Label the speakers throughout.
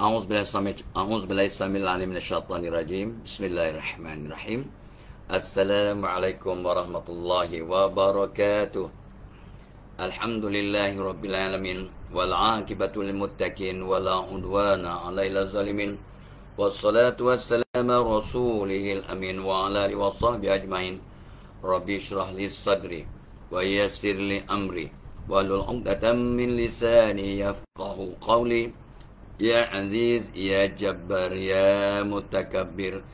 Speaker 1: A'udzubillahi minasyaitonir rajim. Bismillahirrahmanirrahim. Assalamualaikum warahmatullahi wabarakatuh. Alhamdulillahi rabbil alamin wal 'aqibatu lil muttaqin wala 'udwana 'alal zalimin. Wassalatu wassalamu rasulihil amin wa 'ala alihi washabbihi ajmain. Rabbi shrah li sadri wa yassir li amri wahlul 'uqdatam min lisani yafqahu qawli. Ya Aziz, Ya Jabbar, Ya Mutakabbir,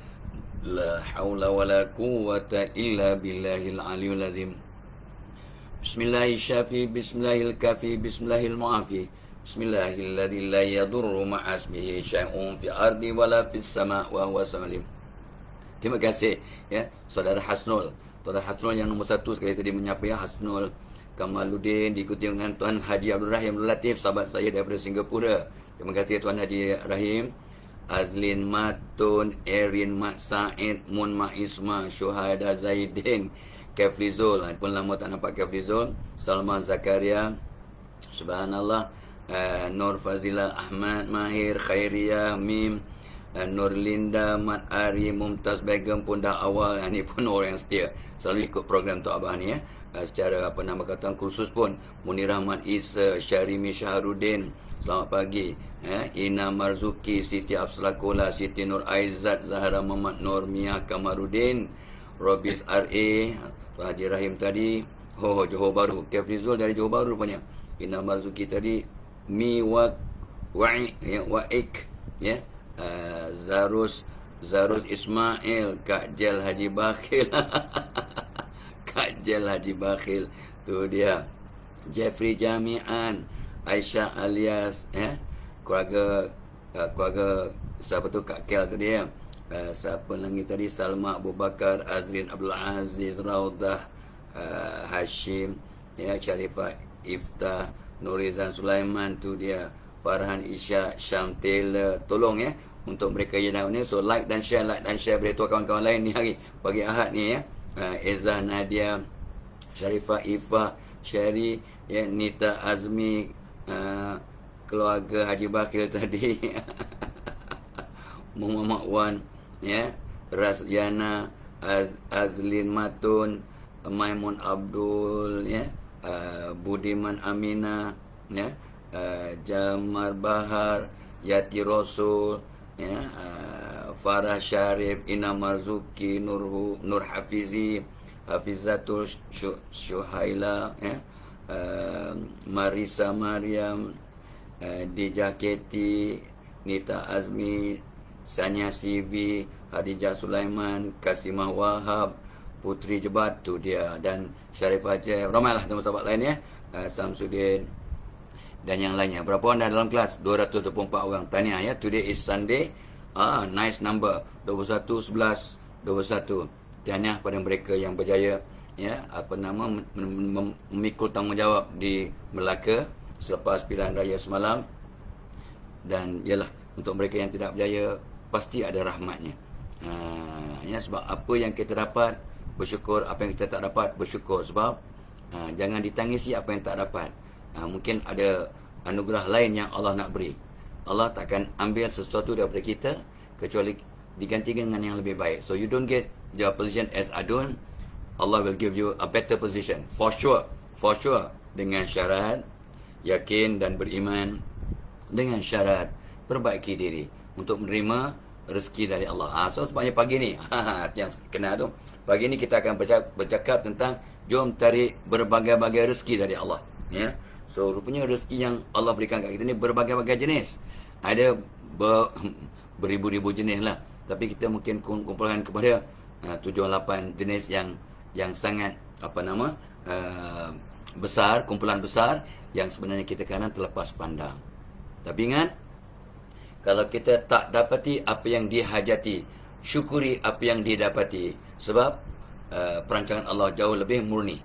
Speaker 1: La hawla wa la quwwata illa billahil aliyul azim. Bismillahil syafi, Bismillahil kafi, Bismillahil mu'afi, Bismillahilladzi la yadurru ma'asmihi syai'un fi ardi wa la fis sama' wa huwa salim. Terima kasih ya Saudara Hasnul. Saudara Hasnul yang nombor 1 sekali tadi menyapa ya Hasnul Kamaluddin, diikuti dengan Tuan Haji Abdul Rahim Abdul Latif, sahabat saya daripada Singapura. Terima kasih Tuan Haji Rahim. Azlin Matun, Erin Mat Said, Mun Mak Isma, Syuhada Zaidin, Keflizul, pun lama tak nampak Keflizul. Salman Zakaria, Subhanallah, Nur Fazila Ahmad Mahir, Khairiyah Mim, Nur Linda Mat Ari, Mumtaz Begum pun dah awal. Ini pun orang yang setia, selalu ikut program Tok Abah ni ya. Secara kata kursus pun. Munir Ahmad Isa, Syarimi Syahrudin, selamat pagi. Ina Marzuki, Siti Afsalakola, Siti Nur Aizat, Zahra Muhammad Nur, Mia Kamarudin, Robis R.A, Tuan Haji Rahim tadi. Johor Bahru, Keflizul dari Johor Bahru rupanya. Ina Marzuki tadi. Mi Wa'ik ya. Zarus Ismail, Kak Jel Haji Bakhil. Kak Jel Haji Bakhil tu dia. Jeffrey Jami'an, Aisyah alias keluarga siapa tu, Kak Kel tadi ya. Siapa lagi tadi, Salma Abu Bakar, Azrin Abdul Aziz, Raudah Hashim ya, Sharifah Iftah, Nurizan Sulaiman tu dia. Farhan Isya, Syam Taylor, tolong ya untuk mereka yang dah ni. So like dan share beritahu kawan-kawan lain ni hari pagi Ahad ni ya. Eza Nadia, Sharifah Ifah, Syari ya, Nita Azmi, keluarga Haji Bakil tadi. Muhammad Wan ya, Rasyana, Azlin Matun, Maimun Abdul ya, Budiman Amina ya, Jamar Bahar, Yati Rasul ya, Farah Syarif, Ina Marzuki, Nur Hafizi, Hafizatul Syuhaila ya, Marisa Mariam, Dija Keti, Nita Azmi, Sanya CV, Hadijah Sulaiman, Kasimah Wahab, Putri Jebat tu dia, dan Syarif Haji, ramailah teman sahabat lain ya, Samsudin dan yang lainnya. Berapa orang dah dalam kelas? 224 orang. Tahniah ya. Today is Sunday. Nice number. 21 11 21. Tahniah pada mereka yang berjaya ya, memikul tanggungjawab di Melaka selepas pilihan raya semalam. Dan ialah untuk mereka yang tidak berjaya, pasti ada rahmatnya. Ya, sebab apa yang kita dapat bersyukur, apa yang kita tak dapat bersyukur. Sebab jangan ditangisi apa yang tak dapat. Mungkin ada anugerah lain yang Allah nak beri. Allah takkan ambil sesuatu daripada kita kecuali digantikan dengan yang lebih baik. So you don't get your position as adun, Allah will give you a better position for sure, dengan syarat yakin dan beriman, dengan syarat perbaiki diri untuk menerima rezeki dari Allah. So sebabnya pagi ni yang kena tu, pagi ni kita akan bercakap tentang jom tarik berbagai-bagai rezeki dari Allah ya. So rupanya rezeki yang Allah berikan kat kita ni berbagai-bagai jenis. Ada beribu-ribu jenis lah. Tapi kita mungkin kumpulkan kepada 7-8 jenis yang sangat besar, kumpulan besar yang sebenarnya kita kadang terlepas pandang. Tapi ingat, kalau kita tak dapati apa yang dihajati, syukuri apa yang didapati. Sebab perancangan Allah jauh lebih murni.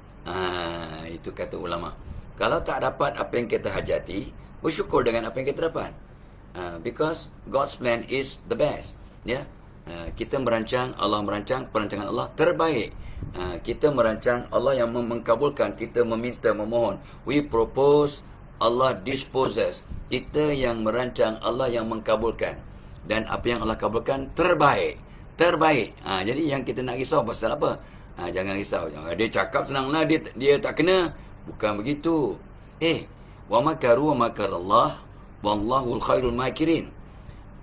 Speaker 1: Itu kata ulama. Kalau tak dapat apa yang kita hajati, bersyukur dengan apa yang kita dapat. Because God's plan is the best. Ya, kita merancang, Allah merancang, perancangan Allah terbaik. Kita merancang, Allah yang mengkabulkan. Kita meminta, memohon. We propose, Allah disposes. Kita yang merancang, Allah yang mengkabulkan. Dan apa yang Allah kabulkan terbaik. Terbaik. Jadi yang kita nak risau pasal apa? Jangan risau. Dia cakap senanglah, dia tak kena. Bukan begitu. Wa makaru wa makarallah wallahul khairul makirin.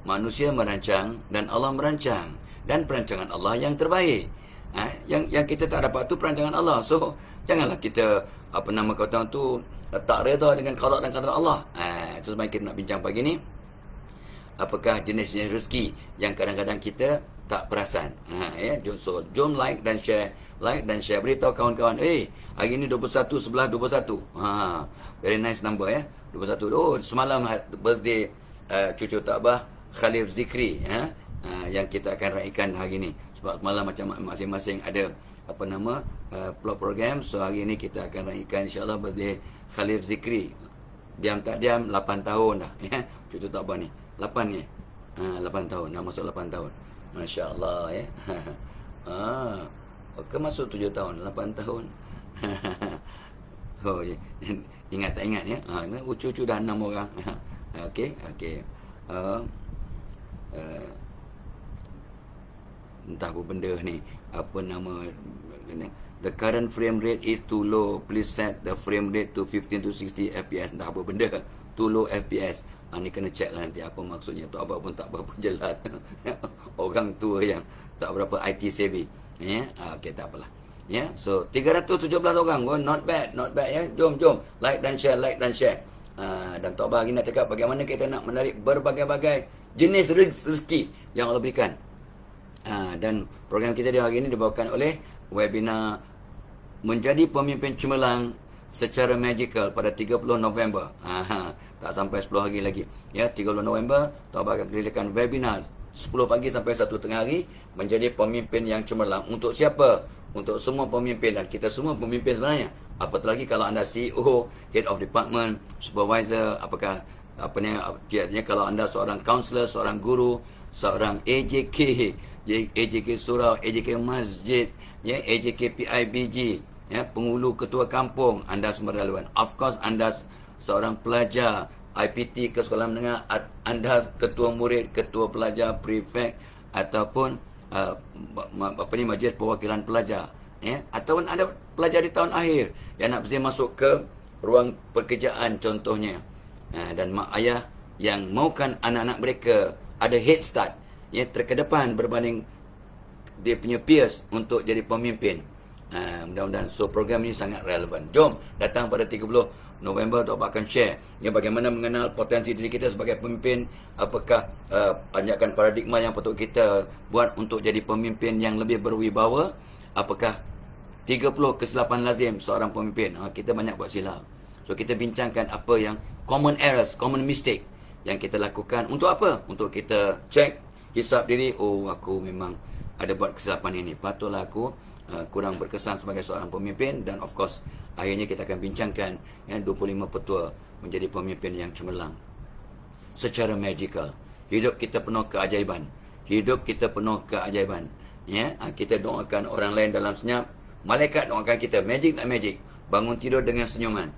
Speaker 1: Manusia merancang dan Allah merancang, dan perancangan Allah yang terbaik. Yang kita tak dapat tu perancangan Allah. So janganlah kita kata tu tak reda dengan qada dan qadar Allah. Itu sebab kita nak bincang pagi ni. Apakah jenis-jenis rezeki yang kadang-kadang kita tak perasan. So jom like dan share. Like dan share. Beritahu kawan-kawan, hari ni 21/11/21. Very nice number 21. Semalam birthday cucu Tok Abah Khalif Zikri, yang kita akan raikan hari ni. Sebab malam macam masing-masing ada program. So hari ni kita akan raikan insya-Allah birthday Khalif Zikri. Diam tak diam 8 tahun dah cucu Tok Abah ni. 8 ni. 8 tahun, dah masuk 8 tahun. Masya-Allah masuk 7 tahun, 8 tahun. Oh, ingat tak ingat cucu dah 6 orang. Okey. Entah apa benda ni, the current frame rate is too low, please set the frame rate to 15 to 60 fps. Entah apa benda, too low fps. Ni kena check lah nanti apa maksudnya. Tu Abah pun tak berapa jelas. Orang tua yang tak berapa IT savvy. Okey, tak apalah. So 317 orang. Not bad Jom like dan share. Dan Tok Abah hari nak cakap bagaimana kita nak menarik berbagai-bagai jenis rezeki yang Allah berikan. Dan program kita di hari ini dibawakan oleh webinar Menjadi Pemimpin Cemerlang secara magical pada 30 November. Tak sampai 10 hari lagi. 30 November Tok Abah akan keliling webinar 10 pagi sampai 1 tengah hari, menjadi pemimpin yang cemerlang. Untuk siapa? Untuk semua pemimpin, dan kita semua pemimpin sebenarnya. Apatah lagi kalau anda CEO, head of department, supervisor, kalau anda seorang counselor, seorang guru, seorang AJK surau, AJK masjid, AJK PIBG, penghulu ketua kampung, anda semua relevan. Of course anda seorang pelajar IPT ke sekolah menengah, anda ketua murid, ketua pelajar, prefect, ataupun majlis perwakilan pelajar, ataupun ada pelajar di tahun akhir yang nak masuk ke ruang pekerjaan contohnya, dan mak ayah yang mahukan anak-anak mereka ada head start, terkedepan berbanding dia punya peers untuk jadi pemimpin. Mudah-mudahan so program ini sangat relevan. Jom datang pada 30 November Tok Abah akan share bagaimana mengenal potensi diri kita sebagai pemimpin. Apakah anjakan paradigma yang patut kita buat untuk jadi pemimpin yang lebih berwibawa. Apakah 30 kesilapan lazim seorang pemimpin. Kita banyak buat silap. So kita bincangkan apa yang common errors, common mistake yang kita lakukan. Untuk apa? Untuk kita check, hisap diri. Aku memang ada buat kesilapan ini. Patutlah aku kurang berkesan sebagai seorang pemimpin. Dan of course akhirnya kita akan bincangkan 25 petua menjadi pemimpin yang cemerlang secara magical. Hidup kita penuh keajaiban. Kita doakan orang lain dalam senyap, malaikat doakan kita. Magic tak magic, bangun tidur dengan senyuman,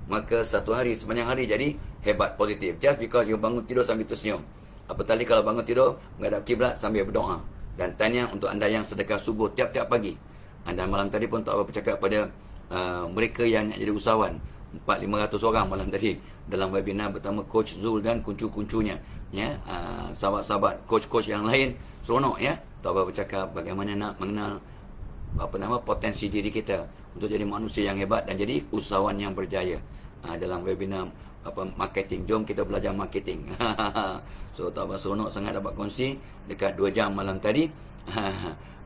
Speaker 1: maka satu hari sepanjang hari jadi hebat, positif. Just because you bangun tidur sambil tersenyum. Apatah lagi kalau bangun tidur menghadap kiblat sambil berdoa. Dan tanya untuk anda yang sedekah subuh tiap-tiap pagi. Dan malam tadi pun Tok Abah bercakap pada mereka yang nak jadi usahawan, 400-500 orang malam tadi dalam webinar bersama Coach Zul dan kuncu-kuncunya, sahabat-sahabat coach-coach yang lain. Seronok Tok Abah bercakap bagaimana nak mengenal potensi diri kita untuk jadi manusia yang hebat dan jadi usahawan yang berjaya. Dalam webinar marketing, jom kita belajar marketing. So Tok Abah seronok sangat dapat kongsi dekat 2 jam malam tadi.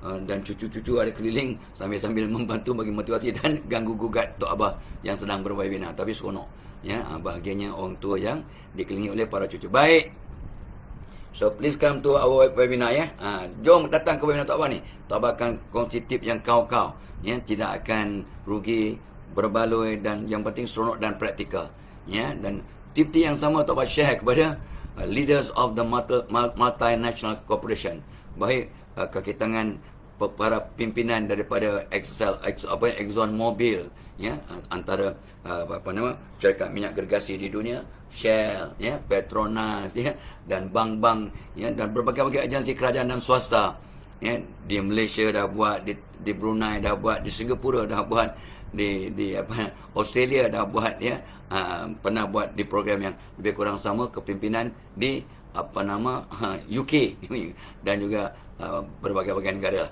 Speaker 1: Dan cucu-cucu ada keliling sambil membantu bagi motivasi dan ganggu gugat Tok Abah yang sedang berwebinar. Tapi seronok bahagianya orang tua yang dikelilingi oleh para cucu. Baik, so please come to our webinar jom datang ke webinar Tok Abah ni. Tok Abah akan kongsi tip yang kau-kau, tidak akan rugi, berbaloi, dan yang penting seronok dan praktikal. Dan tip-tip yang sama Tok Abah share kepada leaders of the multinational corporation, baik kaki tangan para pimpinan daripada Exxon Mobil, antara syarikat minyak gergasi di dunia, Shell, ya, Petronas, ya, dan bank-bank, ya, dan berbagai-bagai agensi kerajaan dan swasta, ya, di Malaysia dah buat, di Brunei dah buat, di Singapura dah buat, di Australia dah buat, ya, pernah buat di program yang lebih kurang sama, kepimpinan di UK dan juga berbagai-bagai negara.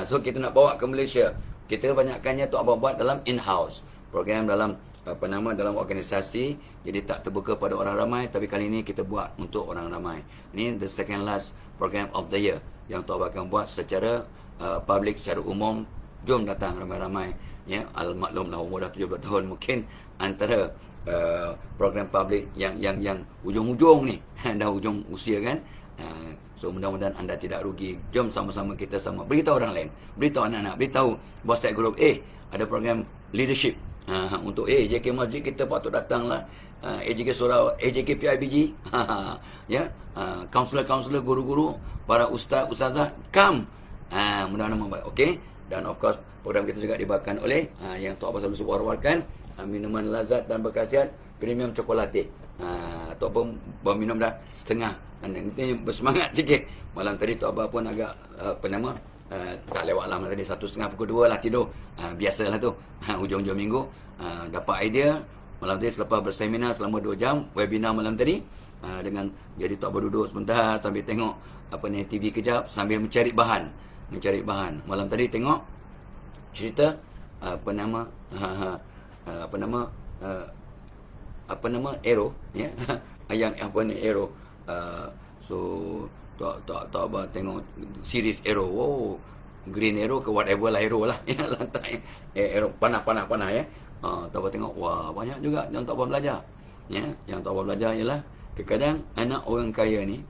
Speaker 1: So kita nak bawa ke Malaysia. Kita banyakkannya tu abang buat dalam in-house program, dalam dalam organisasi, jadi tak terbuka pada orang ramai, tapi kali ini kita buat untuk orang ramai. Ini the second last program of the year yang tu abang akan buat secara public, secara umum. Jom datang ramai-ramai, ya. Al-maklumlah umur dah 70 tahun, mungkin antara program public yang ujung-ujung ni dah ujung usia kan. So mudah-mudahan anda tidak rugi. Jom sama-sama kita beritahu orang lain, beritahu anak-anak, beritahu WhatsApp group, ada program leadership untuk AJK Masjid, kita patut datanglah. AJK Surau, AJK PIBG, ya, kaunselor-kaunselor, guru-guru, para ustaz-ustazah, come. Mudah-mudahan membaik. Okey. Dan of course program kita juga dibawakan oleh yang Tok Abah selalu war-warkan, minuman lazat dan berkhasiat premium cokolate. Tok Abah berminum dah setengah, dan ini bersemangat sikit. Malam tadi Tok Abah pun agak tak lewat lah malam tadi, 1:30 pukul 2 lah tidur. Biasalah tu, hujung-hujung minggu. Dapat idea malam tadi selepas berseminar selama 2 jam, webinar malam tadi, dengan jadi Tok Abah duduk sebentar sambil tengok TV kejap, sambil mencari bahan. Malam tadi tengok cerita Arrow, ya. Yang Arrow. So Tok Abah tengok series Arrow. Wow, Green Arrow ke whatever lah, Arrow lah, ya, lantai Arrow, panah ya. Tok Abah tengok, wah, banyak juga yang Tok Abah belajar, ya. Yang Tok Abah belajar ialah kadang-kadang anak orang kaya ni,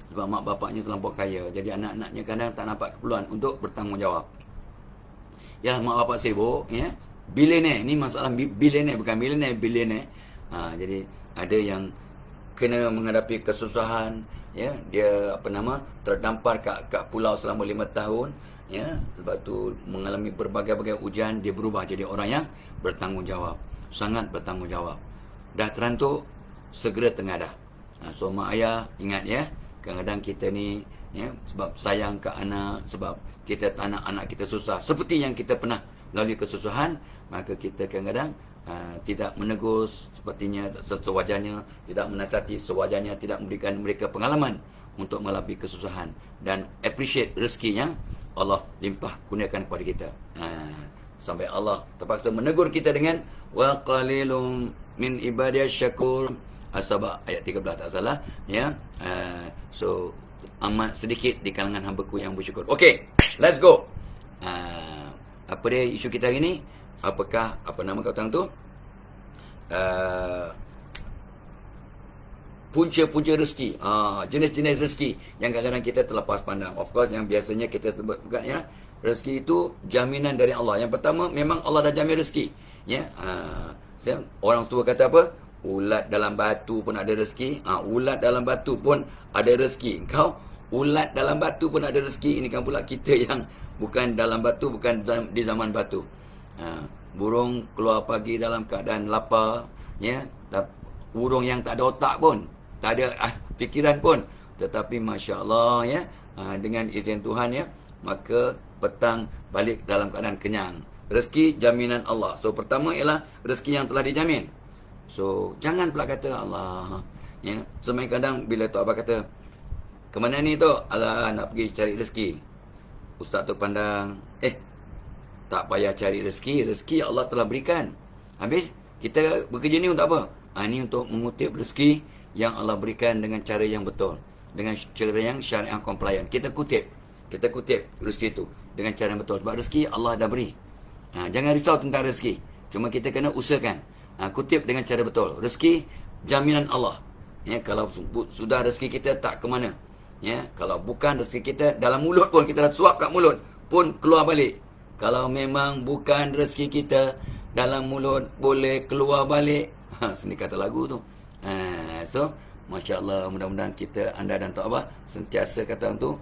Speaker 1: sebab mak bapaknya terlampau kaya, jadi anak-anaknya kadang tak nampak keperluan untuk bertanggungjawab. Ya, mak bapak sibuk, ya. Billionaire, ni masalah billionaire, bukan millionaire, billionaire. Jadi ada yang kena menghadapi kesusahan, ya, dia terdampar kat pulau selama 5 tahun, ya. Lepas tu mengalami berbagai-bagai ujian, dia berubah jadi orang yang bertanggungjawab, sangat bertanggungjawab. Dah terantuk, segera tengadah. So mak ayah ingat, ya, kadang-kadang kita ni, ya, sebab sayang ke anak, sebab kita tak nak anak kita susah seperti yang kita pernah melalui kesusahan, maka kita kadang-kadang tidak menegur sepertinya sewajarnya, tidak menasihati sewajarnya, tidak memberikan mereka pengalaman untuk mengalami kesusahan, dan appreciate rezeki yang Allah limpah kurniakan kepada kita. Sampai Allah terpaksa menegur kita dengan wa qalilum min ibadiyasy syakur. As-Sabah ayat 13 tak salah, ya. So amat sedikit di kalangan hamba-Ku yang bersyukur. Okey, let's go. Apa dia isu kita hari ni? Apakah kata tu? Punca-punca rezeki. Jenis-jenis rezeki yang kadang-kadang kita terlepas pandang. Of course, yang biasanya kita sebut bukan, ya, rezeki itu jaminan dari Allah. Yang pertama, memang Allah dah jamin rezeki, ya. Orang tua kata apa? Ulat dalam batu pun ada rezeki. Ulat dalam batu pun ada rezeki. Kau ulat dalam batu pun ada rezeki. Ini kan pula kita yang bukan dalam batu, bukan di zaman batu. Burung keluar pagi dalam keadaan lapar, ya. Burung yang tak ada otak pun, tak ada fikiran pun, tetapi Masya Allah, ya, dengan izin Tuhan, ya, maka petang balik dalam keadaan kenyang. Rezeki jaminan Allah. So pertama ialah rezeki yang telah dijamin. So jangan pula kata Allah, ya. Semai kadang bila Tok Abah kata, ke mana ni tu? Alah, nak pergi cari rezeki. Ustaz tu pandang, tak payah cari rezeki, rezeki Allah telah berikan. Habis kita bekerja ni untuk apa? Ini untuk mengutip rezeki yang Allah berikan dengan cara yang betul, dengan cara yang syariah compliant. Kita kutip rezeki itu dengan cara yang betul, sebab rezeki Allah dah beri. Jangan risau tentang rezeki, cuma kita kena usahakan. Kutip dengan cara betul. Rezeki jaminan Allah, ya. Kalau sudah rezeki kita tak ke mana, ya. Kalau bukan rezeki kita dalam mulut pun, kita dah suap kat mulut pun keluar balik. Kalau memang bukan rezeki kita dalam mulut, boleh keluar balik. Seni kata lagu tu. So Masya Allah, mudah-mudahan anda dan Tok Abah sentiasa kata tu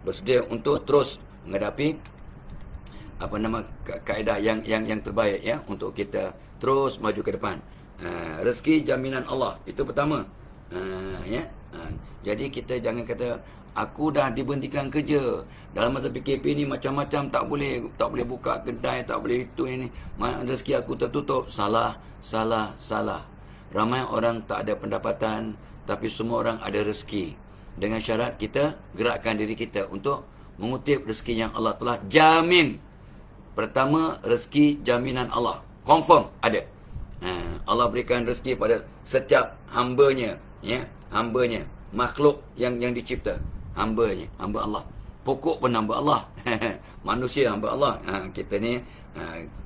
Speaker 1: bersedia untuk terus menghadapi apa nama kaedah yang terbaik ya untuk kita terus maju ke depan. Rezeki jaminan Allah itu pertama. Ya. Jadi kita jangan kata aku dah diberhentikan kerja. Dalam masa PKP ni macam-macam, tak boleh buka kedai, tak boleh itu ini. Rezeki aku tertutup. Salah. Ramai orang tak ada pendapatan, tapi semua orang ada rezeki. Dengan syarat kita gerakkan diri kita untuk mengutip rezeki yang Allah telah jamin. Pertama, rezeki jaminan Allah. Confirm ada. Allah berikan rezeki pada setiap hambanya, ya, hambanya, makhluk yang dicipta. Hamba Allah. Pokok pun hamba Allah. Manusia hamba Allah. Kita ni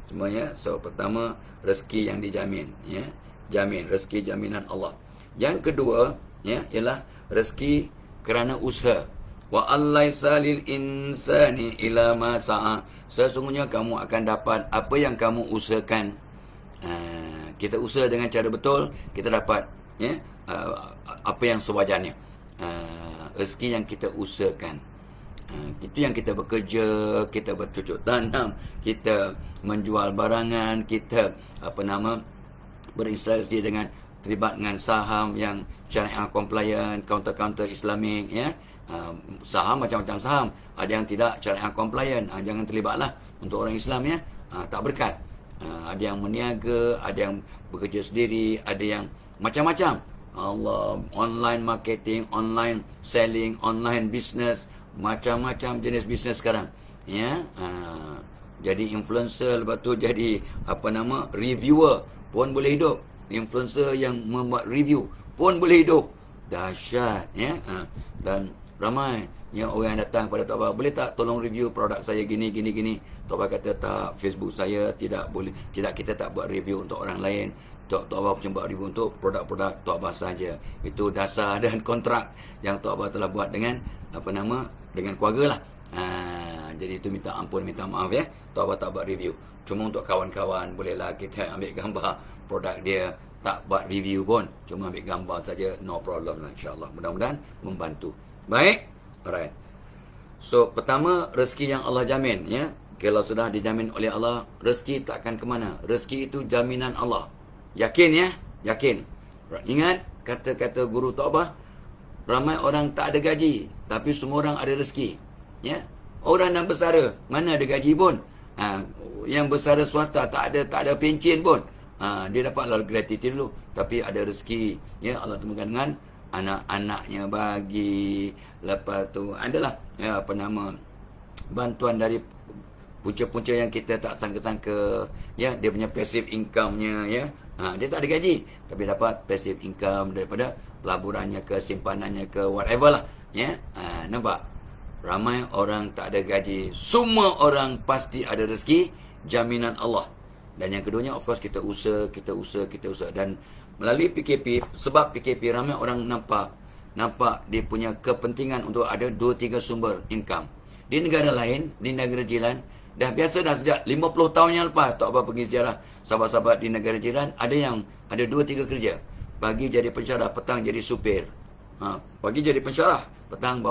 Speaker 1: semuanya. So pertama, rezeki yang dijamin, ya. Jamin, rezeki jaminan Allah. Yang kedua, ya, ialah rezeki kerana usaha. Wa allaisa lil insani ila ma sa'a. Sesungguhnya kamu akan dapat apa yang kamu usahakan. Kita usaha dengan cara betul, kita dapat, ya, apa yang sewajarnya. Rezeki yang kita usahakan. Itu yang kita bekerja, kita bercucuk tanam, kita menjual barangan, kita berinvestasi dengan terlibat dengan saham yang syariah compliant, counter Islamik, ya. Saham macam-macam saham, ada yang tidak syariah compliant, jangan terlibatlah untuk orang Islam, ya. Tak berkat. Ada yang meniaga, ada yang bekerja sendiri, ada yang macam-macam. Allah, online marketing, online selling, online business, macam-macam jenis bisnes sekarang, ya. Jadi influencer, lepas tu jadi reviewer pun boleh hidup. Influencer yang membuat review pun boleh hidup. Dahsyat, ya. Dan ramai yang orang yang datang pada Tok Abah, boleh tak tolong review produk saya gini. Tok Abah kata tak, Facebook saya tidak boleh, kita tak buat review untuk orang lain. Tok Abah cuma buat review untuk produk-produk Tok Abah saja. Itu dasar dan kontrak yang Tok Abah telah buat dengan dengan keluarga lah. Jadi itu minta ampun, minta maaf, ya. Tok Abah tak buat review. Cuma untuk kawan-kawan bolehlah kita ambil gambar produk dia, tak buat review pun, cuma ambil gambar saja, no problem lah, insyaAllah. Mudah-mudahan membantu. Baik, alright. So pertama, rezeki yang Allah jamin, ya. Kalau sudah dijamin oleh Allah, rezeki tak akan ke mana. Rezeki itu jaminan Allah. Yakin, ya? Yakin. Ingat kata-kata guru Tok Abah, ramai orang tak ada gaji, tapi semua orang ada rezeki, ya. Orang yang bersara, mana ada gaji pun. Yang bersara swasta tak ada pencen pun. Dia dapatlah gratuity dulu, tapi ada rezeki, ya. Allah temukan dengan anak-anaknya bagi. Lepas tu adalah, ya, bantuan dari punca-punca yang kita tak sangka-sangka, ya. Dia punya passive income-nya, ya. Dia tak ada gaji, tapi dapat passive income daripada pelaburannya ke, simpanannya ke, whatever lah, ya. Nampak? Ramai orang tak ada gaji. Semua orang pasti ada rezeki, jaminan Allah. Dan yang keduanya, of course, kita usaha. Dan melalui PKP, sebab PKP, ramai orang nampak dia punya kepentingan untuk ada 2-3 sumber income. Di negara lain, di negara jiran, dah biasa dah sejak 50 tahun yang lepas. Tak apa pergi sejarah sahabat-sahabat di negara jiran, ada yang ada 2-3 kerja. Pagi jadi pensyarah, petang jadi supir. Pagi jadi pensyarah, petang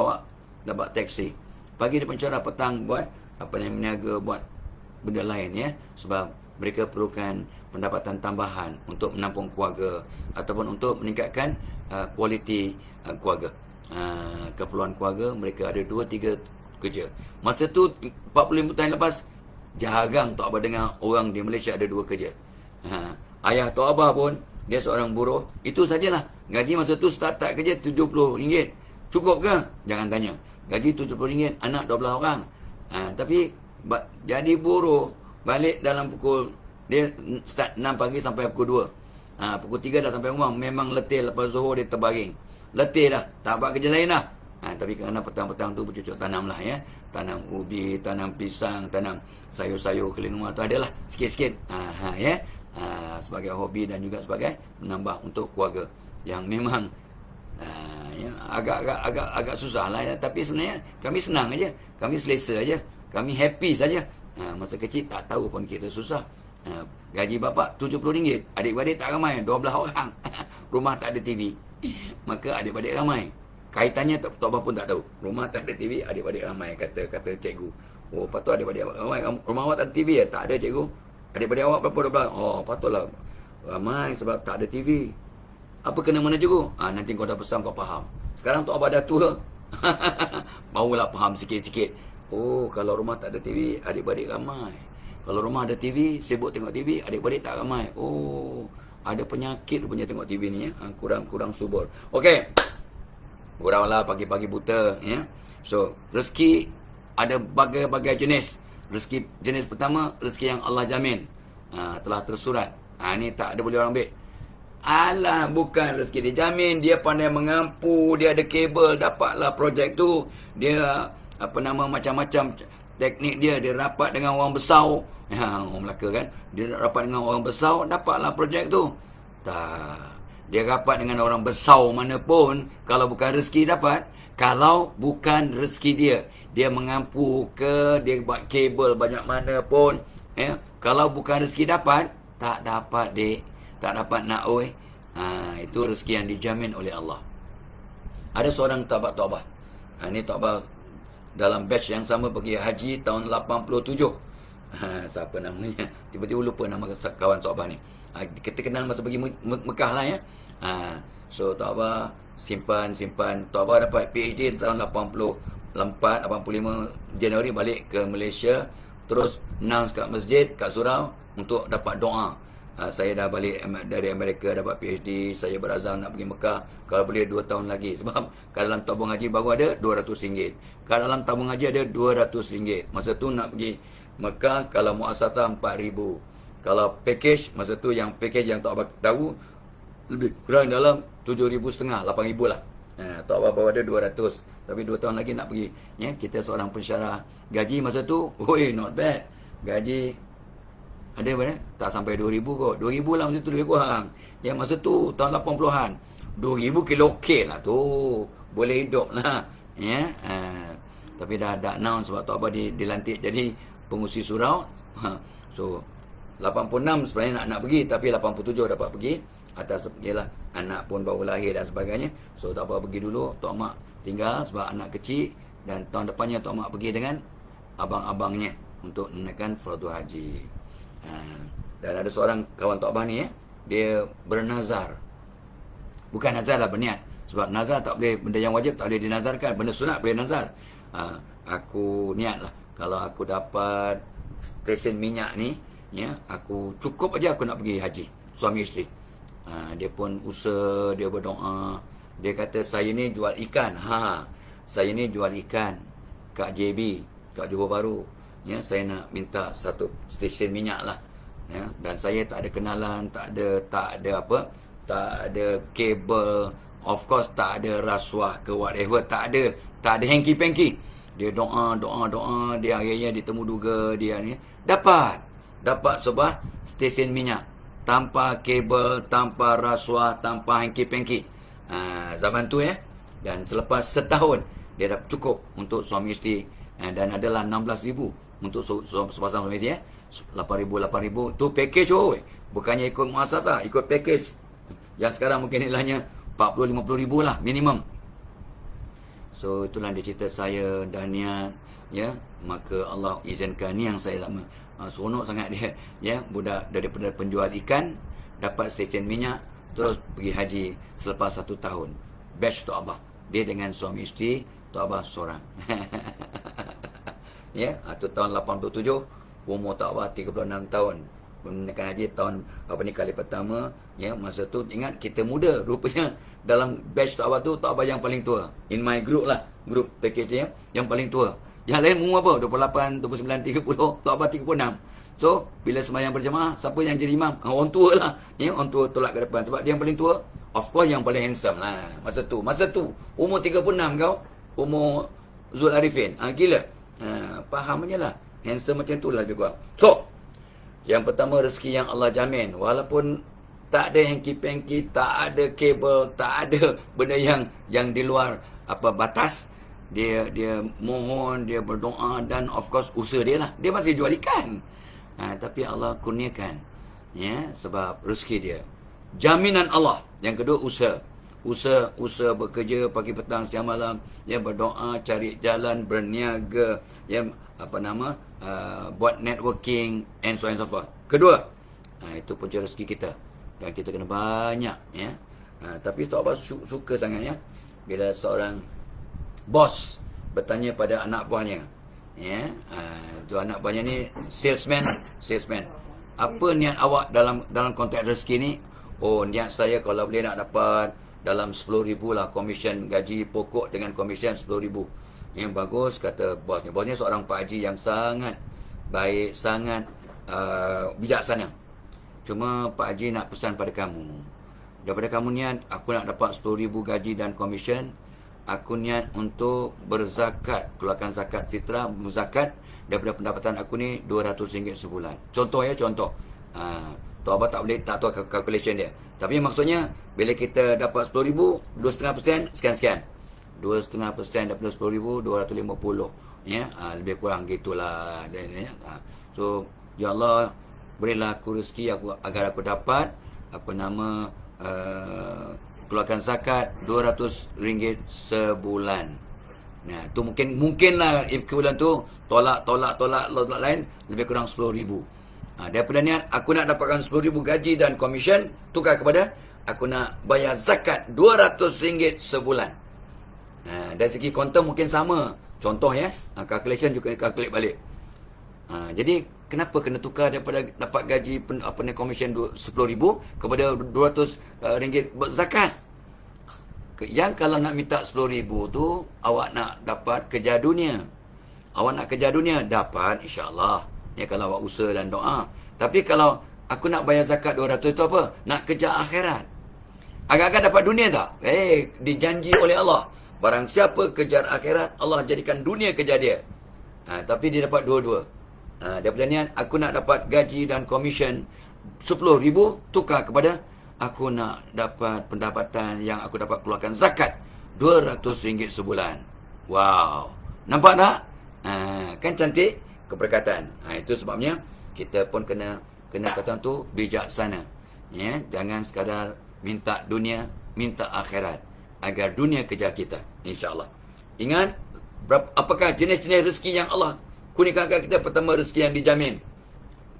Speaker 1: dapat taksi. Pagi di pensyarah, petang buat meniaga, buat benda lain, ya. Sebab mereka perlukan pendapatan tambahan untuk menampung keluarga ataupun untuk meningkatkan kualiti keluarga. Keperluan keluarga, mereka ada 2-3 kerja. Masa tu 45 tahun lepas, jarang Tok Abah dengar orang di Malaysia ada 2 kerja. Ayah Tok Abah pun, dia seorang buruh. Itu sajalah. Gaji masa tu start kerja RM70. Cukup ke? Jangan tanya. Gaji RM70, anak 12 orang. Tapi jadi buruh, balik dalam pukul, dia start 6 pagi sampai pukul 2. Pukul 3 dah sampai rumah. Memang letih, lepas zuhur dia terbaring. Letih dah, tak buat kerja lain dah. Tapi kerana petang-petang tu bercucuk tanam lah, ya. Tanam ubi, tanam pisang, tanam sayur-sayur keliling rumah tu adalah sikit-sikit, ya. Sebagai hobi dan juga sebagai menambah untuk keluarga yang memang ya, agak susah lah, ya. Tapi sebenarnya kami senang aja, kami selesa aja, kami happy saja. Masa kecil tak tahu pun kita susah. Gaji bapa RM70, adik-adik tak ramai, 12 orang. Rumah tak ada TV, maka adik-adik ramai. Kaitannya Tok Abah pun tak tahu. Rumah tak ada TV, adik-adik ramai, kata cikgu. Oh, patut adik-adik awak. Rumah awak tak ada TV ya? Tak ada, cikgu. Adik-adik awak berapa 12? Oh, patutlah ramai sebab tak ada TV. Apa kena mana, cikgu? Nanti kau dah pesan, kau faham. Sekarang Tok Abah dah tua. Barulah faham sikit-sikit. Oh, kalau rumah tak ada TV, adik-adik ramai. Kalau rumah ada TV, sibuk tengok TV, adik-adik tak ramai. Oh, ada penyakit punya tengok TV ni ya. Kurang subur. Okey. Guraulah pagi-pagi buta ya. So, rezeki ada bagai-bagai jenis. Rezeki jenis pertama, rezeki yang Allah jamin. Telah tersurat. Ni tak ada boleh orang ambil. Alah, bukan rezeki dia jamin. Dia pandai mengampu, dia ada kabel, dapatlah projek tu. Dia macam-macam teknik dia rapat dengan orang besar. Orang Melaka kan. Dia rapat dengan orang besar, dapatlah projek tu. Tak. Dia rapat dengan orang besar mana pun, kalau bukan rezeki dapat. Kalau bukan rezeki dia, dia mengampu ke, dia buat kabel banyak mana pun, ya. Kalau bukan rezeki dapat, tak dapat dek, tak dapat nak oi. Itu rezeki yang dijamin oleh Allah. Ada seorang Tok Abah. Ini Tok Abah dalam batch yang sama pergi haji tahun 87. Siapa namanya? Tiba-tiba lupa nama kawan Tok Abah ni. Kita kenal masa pergi Mekah lah ya. So Tok Abah simpan. Tok Abah dapat PhD tahun 84, 85 Januari balik ke Malaysia. Terus announce kat masjid, kat surau untuk dapat doa. Saya dah balik dari Amerika dapat PhD. Saya berazam nak pergi Mekah. Kalau boleh 2 tahun lagi. Sebab kat dalam tabung haji baru ada RM200. Kat dalam tabung haji ada RM200. Masa tu nak pergi Mekah, kalau muasasah RM4,000. Kalau package, masa tu yang package yang Tok Abah tahu, lebih kurang dalam RM7,500, RM8,000 lah. Tok Abah baru ada RM200. Tapi 2 tahun lagi nak pergi. Ya, kita seorang pensyarah. Gaji masa tu, not bad. Gaji ada berapa? Tak sampai RM2,000 kot. RM2,000 lah masa tu lebih kurang. Ya, masa tu tahun 80-an. RM2,000 kilo okey lah tu. Boleh hidup lah. Ya. Tapi dah announce sebab Tok Abah dilantik jadi pengurusi surau. So 86 sebenarnya nak pergi, tapi 87 dapat pergi. Atas ialah anak pun baru lahir dan sebagainya. So tak apa, pergi dulu. Tok Mak tinggal sebab anak kecil. Dan tahun depannya Tok Mak pergi dengan abang-abangnya untuk menaikkan fardu haji. Dan ada seorang kawan Tok Abah ni dia bernazar. Bukan nazar lah, berniat. Sebab nazar tak boleh, benda yang wajib tak boleh dinazarkan. Benda sunat boleh nazar. Aku niat lah, kalau aku dapat stesen minyak ni, ya, aku cukup aja aku nak pergi haji. Suami isteri. Dia pun usaha, dia berdoa. Dia kata, saya ni jual ikan. Saya ni jual ikan kat JB, kat Johor Bahru. Ya, saya nak minta satu stesen minyak lah. Ya, dan saya tak ada kenalan, tak ada kabel. Of course tak ada rasuah ke whatever, tak ada hanky-panky. Dia doa, dia akhirnya ditemu duga dia ni dapat sebuah stesen minyak tanpa kabel, tanpa rasuah, tanpa hanky-panky. Zaman tu ya. Dan selepas setahun dia dah cukup untuk suami isteri, dan adalah 16,000 untuk sepasang suami isteri ya. 8,000 tu package bukannya ikut muasasah, ikut package yang sekarang mungkin nilainya 40-50,000 lah minimum. So itulah dia cerita saya dan niat ya. Maka Allah izinkan ni yang saya seronok sangat dia ya. Budak daripada penjual ikan dapat stesen minyak, terus pergi haji selepas 1 tahun. Batch Tok Abah, dia dengan suami isteri, Tok Abah seorang. Ya, itu tahun 87, umur Tok Abah 36 tahun. Menaikkan haji tahun kali pertama ya. Masa tu ingat kita muda, rupanya dalam batch Tok Abah tu Tok Abah yang paling tua. In my group lah, group package dia yang paling tua. Yang lain umur apa? 28, 29, 30, Tok Abah 36. So bila sembahyang berjemaah, siapa yang jadi imam? Orang tua lah ya. Orang tua tolak ke depan sebab dia yang paling tua. Of course yang paling handsome lah masa tu umur 36 kau, umur Zul Arifin. Gila. Faham je lah. Handsome macam tu lah lebih kurang. So yang pertama, rezeki yang Allah jamin. Walaupun tak ada hanky-panky, tak ada kabel, tak ada benda yang di luar batas. Dia mohon, dia berdoa, dan of course usaha dia lah. Dia masih jual ikan. Tapi Allah kurniakan ya, sebab rezeki dia. Jaminan Allah. Yang kedua, usaha. usaha bekerja pagi petang siang malam, ya, berdoa, cari jalan, berniaga, ya, buat networking and so on and so forth. Kedua, itu punca rezeki kita, dan kita kena banyak, ya. Tapi Tok Abah suka sangat, ya, bila seorang bos bertanya pada anak buahnya, ya, tu anak buahnya ni salesman. Apa niat awak dalam konteks rezeki ni? Oh, niat saya kalau boleh nak dapat dalam 10,000 lah komisen gaji pokok dengan komisen 10,000. Yang bagus, kata bosnya. Bosnya seorang Pak Haji yang sangat baik, sangat bijaksana. Cuma Pak Haji nak pesan pada kamu. Daripada kamu niat, aku nak dapat 10,000 gaji dan komisen, aku niat untuk berzakat, keluarkan zakat fitrah, muzakat daripada pendapatan aku ni RM200 sebulan. Contoh, ya, contoh. Tok Abah tak boleh, tak tahu calculation dia. Tapi maksudnya, bila kita dapat 10,000, 2,5%, sekian-sekian. 2,5% daripada 10,000, 250. Ya, lebih kurang gitulah. Ya. So, ya Allah, berilah aku rezeki agar aku dapat, keluarkan zakat RM200 sebulan. Nah, tu mungkinlah equivalent tu tolak lain lebih kurang 10,000. Daripada niat aku nak dapatkan 10,000 gaji dan komisen, tukar kepada aku nak bayar zakat RM200 sebulan. Dari segi konten mungkin sama. Contoh, ya, calculation juga calculate balik. Jadi kenapa kena tukar daripada dapat gaji komisen 10,000 kepada RM200 zakat? Yang kalau nak minta 10,000 tu, awak nak dapat kejar dunia. Awak nak kejar dunia, dapat insya-Allah. Ya, kalau awak usaha dan doa. Tapi kalau aku nak bayar zakat 200 tu apa? Nak kejar akhirat. Agak-agak dapat dunia tak? Dijanji oleh Allah. Barang siapa kejar akhirat, Allah jadikan dunia kejar dia. Tapi dia dapat dua-dua. Daripada niat, aku nak dapat gaji dan komisen 10,000, tukar kepada aku nak dapat pendapatan yang aku dapat keluarkan zakat RM200 sebulan. Wow. Nampak tak? Kan cantik keberkatan. Itu sebabnya kita pun kena kata tu bijaksana. Ya, jangan sekadar minta dunia, minta akhirat agar dunia kejar kita, insya-Allah. Ingat, apakah jenis-jenis rezeki yang Allah kurniakan kat kita? Pertama, rezeki yang dijamin.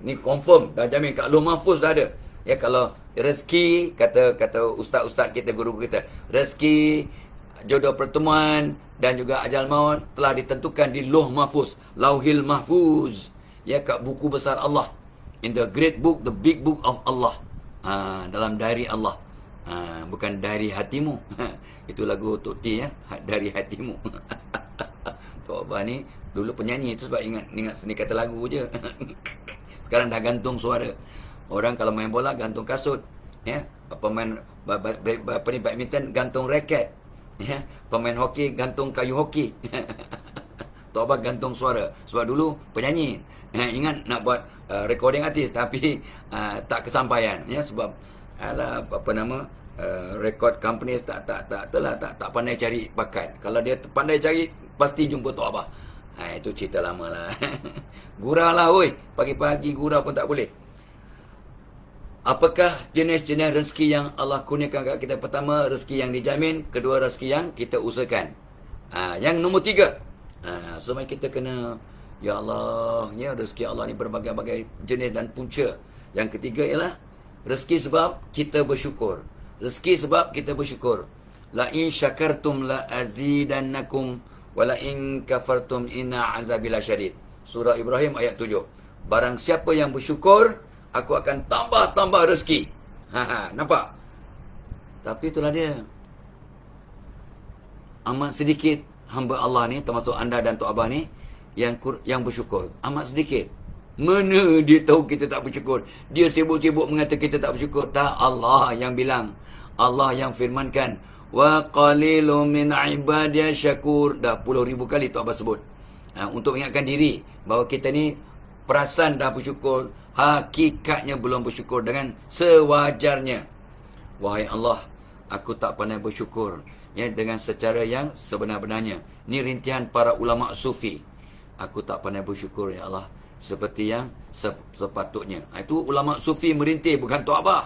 Speaker 1: Ni confirm, dah jamin kat Lauh Mahfuz dah ada. Ya, kalau rezeki, kata ustaz-ustaz kita, guru kita, rezeki, jodoh pertemuan dan juga ajal maut telah ditentukan di Lauh Mahfuz, Lauhil Mahfuz. Ya, kat buku besar Allah. In the great book, the big book of Allah. Dalam diary Allah. Bukan diary hatimu. Itu lagu Tok T, ya, dari hatimu. Tok Abah ni dulu penyanyi, itu sebab ingat seni kata lagu je. Sekarang dah gantung suara. Orang kalau main bola gantung kasut, ya. Pemain badminton gantung raket, ya. Pemain hoki gantung kayu hoki. Tok Abah gantung suara. Sebab dulu penyanyi, ingat nak buat recording artis, tapi tak kesampaian, ya, sebab record companies tak pandai cari bakat. Kalau dia pandai cari, pasti jumpa Tok Abah. Itu cerita lama lah. Gurau lah, oi. Pagi-pagi gurau pun tak boleh. Apakah jenis-jenis rezeki yang Allah kurniakan kat kita? Pertama, rezeki yang dijamin. Kedua, rezeki yang kita usahakan. Yang nombor 3, semua kita kena, ya Allah, ya, rezeki Allah ni berbagai-bagai jenis dan punca. Yang ketiga ialah rezeki sebab kita bersyukur. Rezeki sebab kita bersyukur. La in syakartum la azidannakum wa la in kafartum inna azabi lasyadid. Surah Ibrahim ayat 7. Barang siapa yang bersyukur, aku akan tambah rezeki. Nampak? Tapi itulah dia. Amat sedikit hamba Allah ni, termasuk anda dan Tok Abah ni, yang bersyukur. Amat sedikit. Mana dia tahu kita tak bersyukur? Dia sibuk-sibuk mengata kita tak bersyukur. Tak, Allah yang bilang. Allah yang firmankan. Wa qalilum min ibadiy syakur. Dah puluh ribu kali Tok Abah sebut. Untuk mengingatkan diri bahawa kita ni perasan dah bersyukur, hakikatnya belum bersyukur dengan sewajarnya. Wahai Allah, aku tak pandai bersyukur, ya, dengan secara yang sebenar-benarnya. Ini rintihan para ulama sufi. Aku tak pandai bersyukur, ya Allah, seperti yang sepatutnya. Itu ulama sufi merintih, bukan Tok Abah.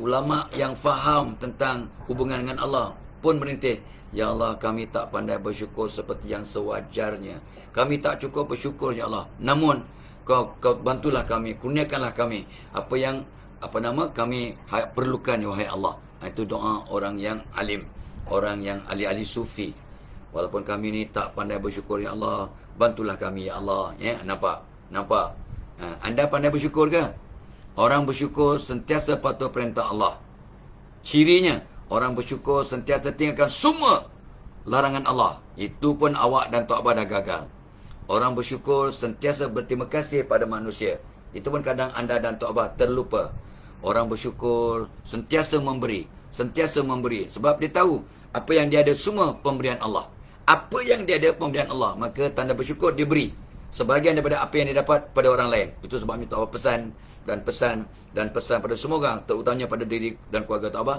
Speaker 1: ulama yang faham tentang hubungan dengan Allah pun merintih, ya Allah, kami tak pandai bersyukur seperti yang sewajarnya. Kami tak cukup bersyukur, ya Allah. Namun kau bantulah kami, kurniakanlah kami apa yang kami perlukan, ya wahai Allah. Itu doa orang yang alim, orang yang ahli-ahli sufi. Walaupun kami ni tak pandai bersyukur, ya Allah, bantulah kami, ya Allah. Ya, nampak? Anda pandai bersyukur ke? Orang bersyukur sentiasa patuh perintah Allah. Cirinya, orang bersyukur sentiasa tinggalkan semua larangan Allah. Itu pun awak dan Tok Abah dah gagal. Orang bersyukur sentiasa berterima kasih pada manusia. Itu pun kadang anda dan Tok Abah terlupa. Orang bersyukur sentiasa memberi. Sebab dia tahu apa yang dia ada semua pemberian Allah. Apa yang dia ada pemberian Allah. Maka tanda bersyukur dia beri sebahagian daripada apa yang dia dapat pada orang lain. Itu sebabnya Tok Abah pesan pada semua orang, terutamanya pada diri dan keluarga Tok Abah,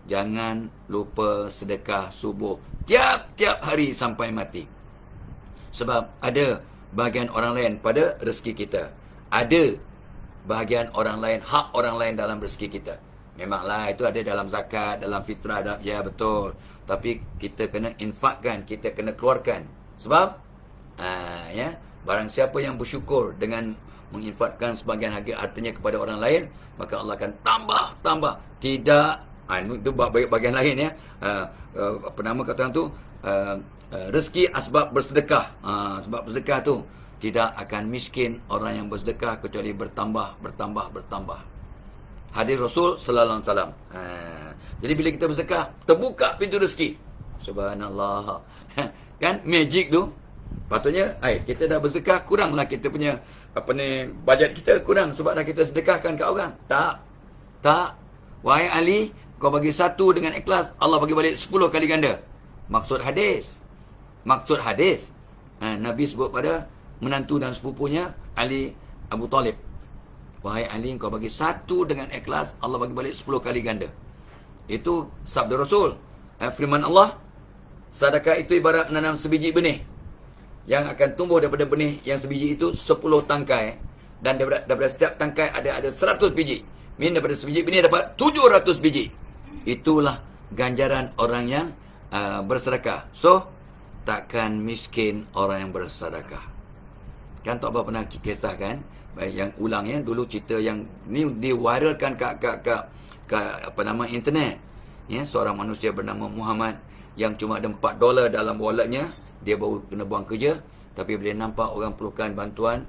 Speaker 1: jangan lupa sedekah subuh tiap-tiap hari sampai mati. Sebab ada bahagian orang lain pada rezeki kita. Ada bahagian orang lain, hak orang lain dalam rezeki kita. Memanglah itu ada dalam zakat, dalam fitrah, ya betul. Tapi kita kena infakkan, kita kena keluarkan. Sebab barang siapa yang bersyukur dengan menginfakkan sebahagian hartanya kepada orang lain, maka Allah akan tambah. Tidak, itu bahagian lain, ya. Kata orang tu, rezeki asbab bersedekah. Sebab bersedekah tu tidak akan miskin orang yang bersedekah kecuali bertambah. Hadis Rasul sallallahu alaihi wasallam. Jadi bila kita bersedekah, terbuka pintu rezeki. Subhanallah. Kan magic tu. Patutnya kita dah bersedekah, kuranglah kita punya bajet kita kurang sebab dah kita sedekahkan kat orang. Tak. Wahai Ali, kau bagi 1 dengan ikhlas, Allah bagi balik 10 kali ganda. Maksud hadis. Nabi sebut pada menantu dan sepupunya Ali Abu Talib. Wahai Ali, kau bagi 1 dengan ikhlas, Allah bagi balik 10 kali ganda. Itu sabda Rasul. Firman Allah, sedekah itu ibarat menanam sebiji benih yang akan tumbuh daripada benih yang sebiji itu 10 tangkai, dan daripada setiap tangkai ada 100 biji. Daripada sebiji benih dapat 700 biji. Itulah ganjaran orang yang bersedekah. So, takkan miskin orang yang bersedekah. Kan Tok Abah pernah kisahkan, yang ulang, ya, dulu cerita yang ni diviralkan kat internet. Ya, seorang manusia bernama Muhammad yang cuma ada $4 dalam walletnya. Dia baru kena buang kerja, tapi bila nampak orang perlukan bantuan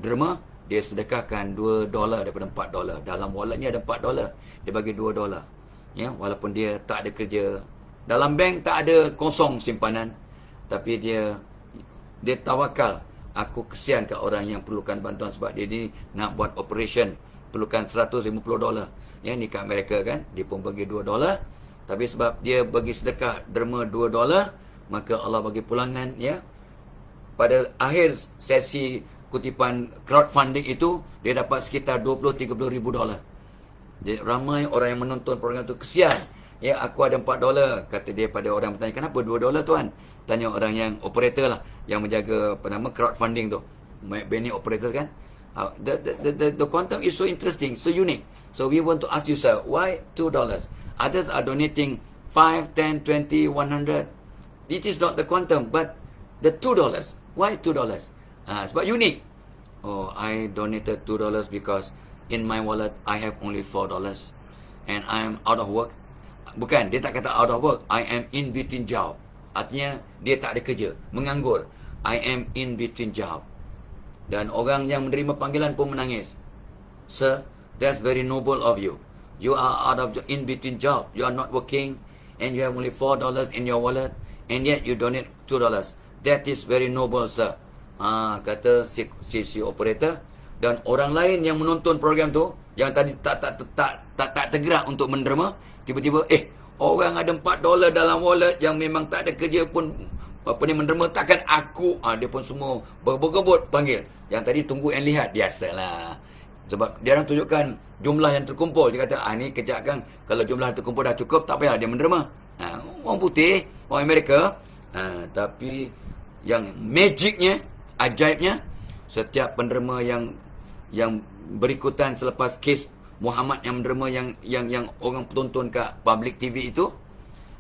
Speaker 1: derma, dia sedekahkan $2 daripada $4. Dalam walletnya ada $4, dia bagi $2. Ya, walaupun dia tak ada kerja, dalam bank tak ada kosong simpanan, tapi dia tawakal. Aku kesian kat orang yang perlukan bantuan sebab dia ni nak buat operation, perlukan $150. Ya, ni kat Amerika kan, dia pun bagi $2. Tapi sebab dia bagi sedekah derma $2, maka Allah bagi pulangan, ya. Pada akhir sesi kutipan crowdfunding itu, dia dapat sekitar $20-30 ribu. Jadi ramai orang yang menonton program itu kesian. Ya, aku ada $4, kata dia pada orang bertanya, kenapa $2 tuan? Tanya orang yang operator lah, yang menjaga crowdfunding tu. Many operators kan. The quantum is so interesting, so unique. So we want to ask you, sir, why $2? Others are donating 5, 10, 20, 100. It is not the quantum, but the $2. Why $2? Sebab unik. Oh, I donated $2 because in my wallet I have only $4 and I am out of work. Bukan, dia tak kata out of work. I am in between job. Artinya dia tak ada kerja, menganggur. I am in between job. Dan orang yang menerima panggilan pun menangis. Sir, that's very noble of you. You are out of in between job. You are not working and you have only $4 in your wallet, and yet you donate $2. That is very noble, sir. Kata si operator. Dan orang lain yang menonton program tu, yang tadi tak tergerak untuk menderma, tiba-tiba orang ada $4 dalam wallet yang memang tak ada kerja pun menderma, takkan aku. Dia pun semua berebut panggil. Yang tadi tunggu and lihat, biasalah. Sebab dia orang tunjukkan jumlah yang terkumpul. Dia kata, ni kejap kan, kalau jumlah yang terkumpul dah cukup, tak payah dia menderma. Orang putih, orang Amerika. Tapi yang magicnya, ajaibnya, setiap penderma yang berikutan selepas kes Muhammad yang menderma yang orang penonton kat public TV itu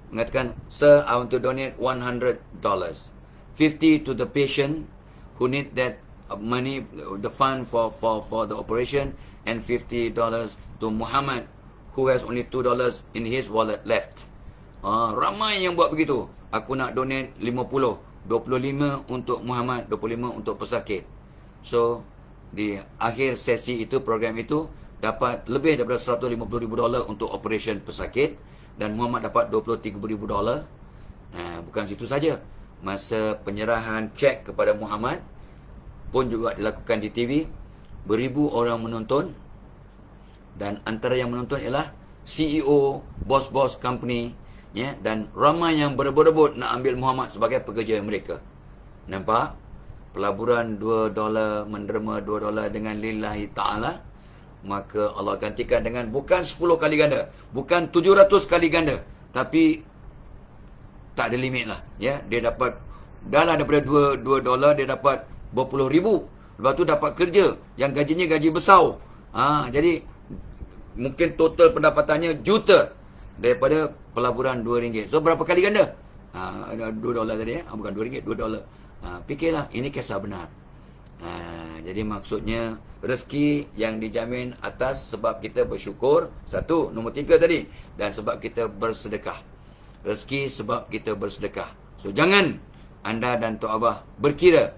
Speaker 1: mengatakan, "Sir, I want to donate $100. 50 to the patient who need that money, the fund for the operation, and $50 to Muhammad who has only $2 in his wallet left." Ramai yang buat begitu. Aku nak donate 50, 25 untuk Muhammad, 25 untuk pesakit. So di akhir sesi itu, program itu dapat lebih daripada $150,000 untuk operation pesakit, dan Muhammad dapat $23,000. Bukan situ saja, masa penyerahan cek kepada Muhammad pun juga dilakukan di TV. Beribu orang menonton, dan antara yang menonton ialah CEO, bos-bos company, ya, dan ramai yang berebut-rebut nak ambil Muhammad sebagai pekerja mereka. Nampak? Pelaburan $2 menderma $2 dengan lillahi ta'ala, maka Allah gantikan dengan bukan 10 kali ganda, bukan 700 kali ganda, tapi tak ada limit lah, ya. Dia dapat dah lah daripada $2 dia dapat berpuluh ribu. Lepas tu dapat kerja yang gajinya gaji besar. Jadi mungkin total pendapatannya juta daripada pelaburan RM2. So berapa kali ganda? $2 tadi, bukan RM2, $2. Fikirlah, ini kisah benar. Jadi maksudnya rezeki yang dijamin atas sebab kita bersyukur. Satu, nombor 3 tadi, dan sebab kita bersedekah. Rezeki sebab kita bersedekah. So jangan anda dan Tok Abah berkira,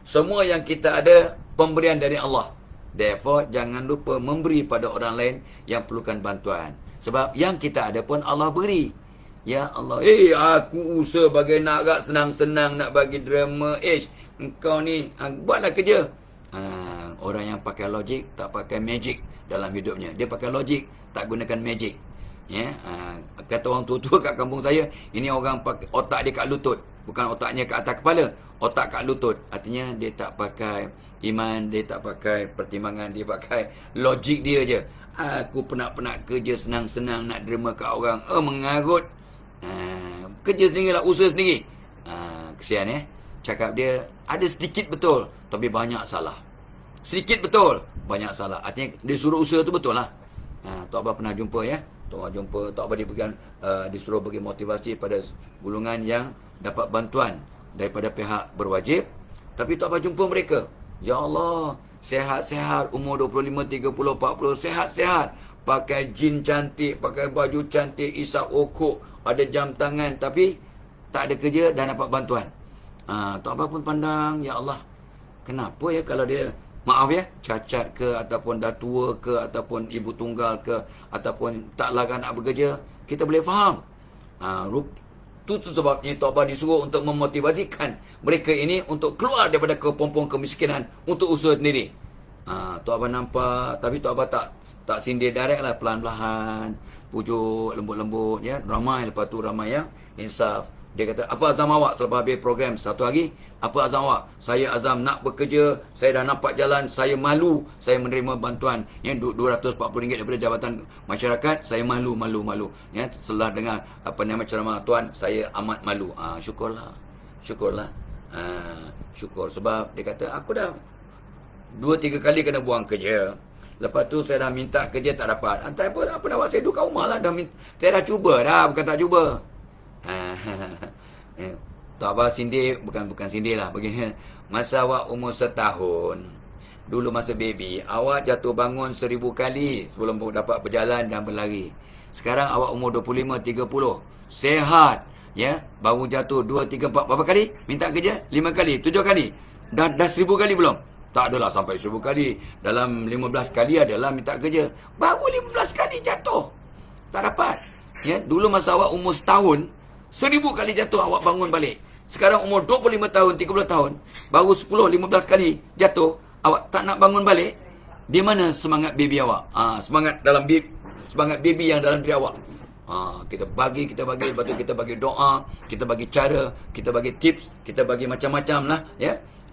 Speaker 1: semua yang kita ada pemberian dari Allah. Therefore jangan lupa memberi pada orang lain yang perlukan bantuan. Sebab yang kita ada pun Allah beri. Ya Allah, aku usaha bagai nak agak senang-senang nak bagi drama. Engkau ni buatlah kerja. Orang yang pakai logik tak pakai magic dalam hidupnya. Dia pakai logik, tak gunakan magic. Ya, kata orang tua-tua kat kampung saya, ini orang pakai otak dia kat lutut, bukan otaknya kat atas kepala, otak kat lutut. Artinya dia tak pakai iman, dia tak pakai pertimbangan, dia pakai logik dia je. Aku penat-penat kerja senang-senang nak derma kat orang. Mengarut. Kerja sendirilah, usaha sendiri. Kesian cakap dia ada sedikit betul, tapi banyak salah. Sedikit betul, banyak salah. Artinya dia suruh usaha tu betul lah. Tok Abah pernah jumpa Tok Abah jumpa, Tok Abah disuruh bagi motivasi pada golongan yang dapat bantuan daripada pihak berwajib. Tapi Tok Abah jumpa mereka, ya Allah, sehat-sehat, umur 25, 30, 40, sehat-sehat, pakai jin cantik, pakai baju cantik, isap okok, ada jam tangan, tapi tak ada kerja dan dapat bantuan. Tok Abah pun pandang, ya Allah, kenapa kalau dia, maaf cacat ke, ataupun dah tua ke, ataupun ibu tunggal ke, ataupun tak laga nak bekerja, kita boleh faham. Itu sebabnya Tok Abah disuruh untuk memotivasikan mereka ini untuk keluar daripada kepompong kemiskinan untuk usaha sendiri. Tok Abah nampak, tapi Tok Abah tak sindir direct lah, pelan-pelan, pujuk, lembut-lembut, ramai. Lepas tu ramai yang insaf. Dia kata, apa azam awak selepas habis program satu hari? Apa azam awak? Saya azam nak bekerja, saya dah nampak jalan, saya malu, saya menerima bantuan RM240 daripada Jabatan Masyarakat, saya malu. Setelah dengar ceramah tuan, saya amat malu. Syukurlah. Syukur sebab dia kata, aku dah 2-3 kali kena buang kerja. Lepas tu saya dah minta kerja tak dapat. Apa nak buat, saya duduk kat rumah lah. Saya dah cuba dah, bukan tak cuba. Tok Abah sindir, bukan sindir lah. Begini, masa awak umur 1 tahun, dulu masa baby, awak jatuh bangun 1000 kali sebelum dapat berjalan dan berlari. Sekarang awak umur 25, 30, sehat, baru jatuh 2, 3, 4, berapa kali? Minta kerja? 5 kali, 7 kali. Dah 1000 kali belum? Tak adalah sampai 1000 kali. Dalam 15 kali adalah minta kerja. Baru 15 kali jatuh, tak dapat. Dulu masa awak umur 1 tahun, 1000 kali jatuh awak bangun balik. Sekarang umur 25 tahun, 30 tahun, baru 10, 15 kali jatuh, awak tak nak bangun balik. Di mana semangat baby awak? Semangat baby yang dalam diri awak. Kita bagi, lepas tu kita bagi doa, kita bagi cara, kita bagi tips, kita bagi macam-macam lah,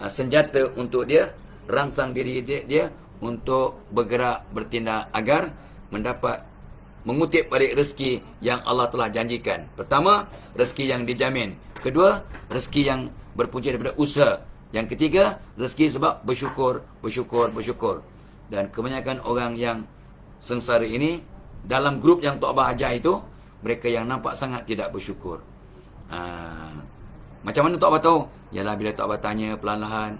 Speaker 1: senjata untuk dia rangsang diri dia untuk bergerak, bertindak agar mendapat, mengutip balik rezeki yang Allah telah janjikan. Pertama, rezeki yang dijamin. Kedua, rezeki yang berpunca daripada usaha. Yang ketiga, rezeki sebab bersyukur. Dan kebanyakan orang yang sengsara ini, dalam grup yang Tok Abah ajar itu, mereka yang nampak sangat tidak bersyukur. Macam mana Tok Abah tahu? Yalah, bila Tok Abah tanya perlahan-lahan,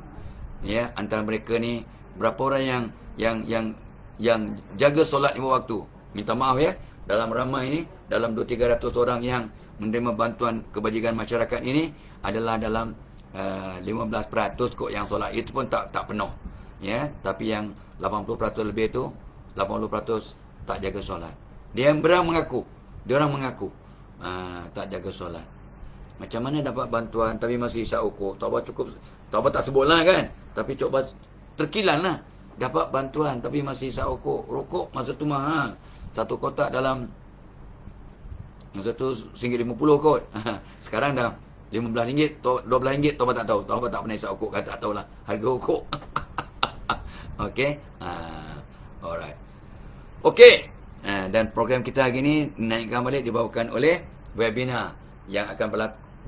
Speaker 1: ya, antara mereka ni berapa orang yang jaga solat 5 waktu. Minta maaf ya, dalam ramai ini, dalam 200-300 orang yang menerima bantuan kebajikan masyarakat ini adalah dalam 15% kot yang solat. Itu pun tak penuh, ya. Tapi yang 80% lebih tu, 80% tak jaga solat. Dia orang mengaku tak jaga solat. Macam mana dapat bantuan tapi masih isyak ukuk? Tok Abah tak sebutlah kan, tapi coba terkilan lah. Dapat bantuan tapi masih isyak ukuk. Rokok masa tu mahal. Satu kotak dalam masa tu RM1.50 kot. Sekarang dah RM15, RM12, Tok Abah tak tahu. Tok Abah tak pernah isyak ukuk, kata tak tahulah harga ukuk. Okey. Alright. Okey. Dan program kita hari ni naikkan balik dibawakan oleh webinar yang akan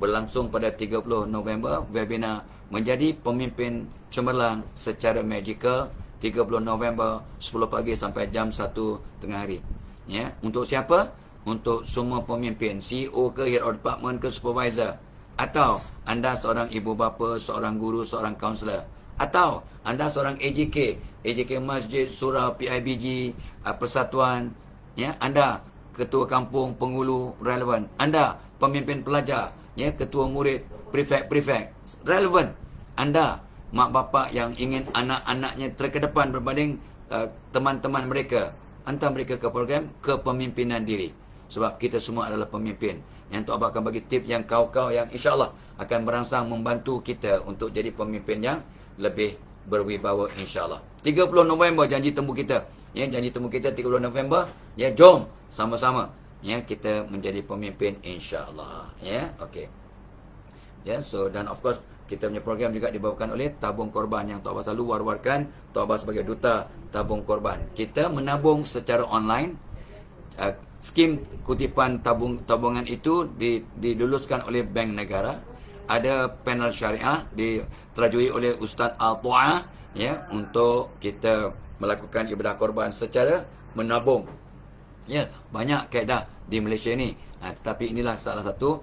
Speaker 1: berlangsung pada 30 November. Webinar menjadi pemimpin cemerlang secara magical, 30 November 10 pagi sampai jam 1 tengah hari. Ya, untuk siapa? Untuk semua pemimpin, CEO ke, head of department ke, supervisor, atau anda seorang ibu bapa, seorang guru, seorang kaunselor, atau anda seorang AJK masjid, surau, PIBG, persatuan, ya, anda ketua kampung, penghulu, relevan, anda pemimpin pelajar, ya, ketua murid, prefect, relevan, anda mak bapak yang ingin anak-anaknya terkedepan berbanding teman-teman mereka, hantar mereka ke program kepemimpinan diri. Sebab kita semua adalah pemimpin. Yang Tok Abah akan bagi tip yang kau-kau yang insya-Allah akan merangsang membantu kita untuk jadi pemimpin yang lebih berwibawa insya-Allah. 30 November janji temu kita. Ya, janji temu kita 30 November. Ya, jom sama-sama, ya, kita menjadi pemimpin insya-Allah. Ya, okey. Ya, so dan of course kita punya program juga dibawakan oleh Tabung Korban yang Tok Abah selalu war-warkan. Tok Abah sebagai duta Tabung Korban. Kita menabung secara online. Skim kutipan tabungan itu diluluskan oleh Bank Negara. Ada panel syariah diterajui oleh Ustaz Al-Tu'ah, ya, untuk kita melakukan ibadah korban secara menabung. Ya, banyak kaedah di Malaysia ni. Tapi inilah salah satu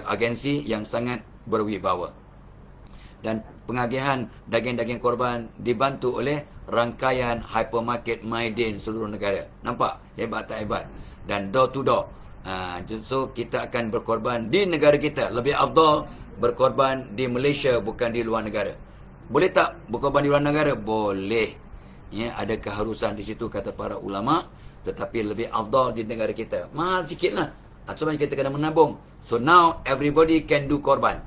Speaker 1: agensi yang sangat berwibawa. Dan pengagihan daging-daging korban dibantu oleh rangkaian hypermarket Maidin seluruh negara. Nampak? Hebat tak hebat? Dan door to door. So kita akan berkorban di negara kita. Lebih afdal berkorban di Malaysia bukan di luar negara. Boleh tak berkorban di luar negara? Boleh. Ya, ada keharusan di situ kata para ulama, tetapi lebih afdal di negara kita. Mahal sikitlah. Sebab kita kena menabung. So now everybody can do korban.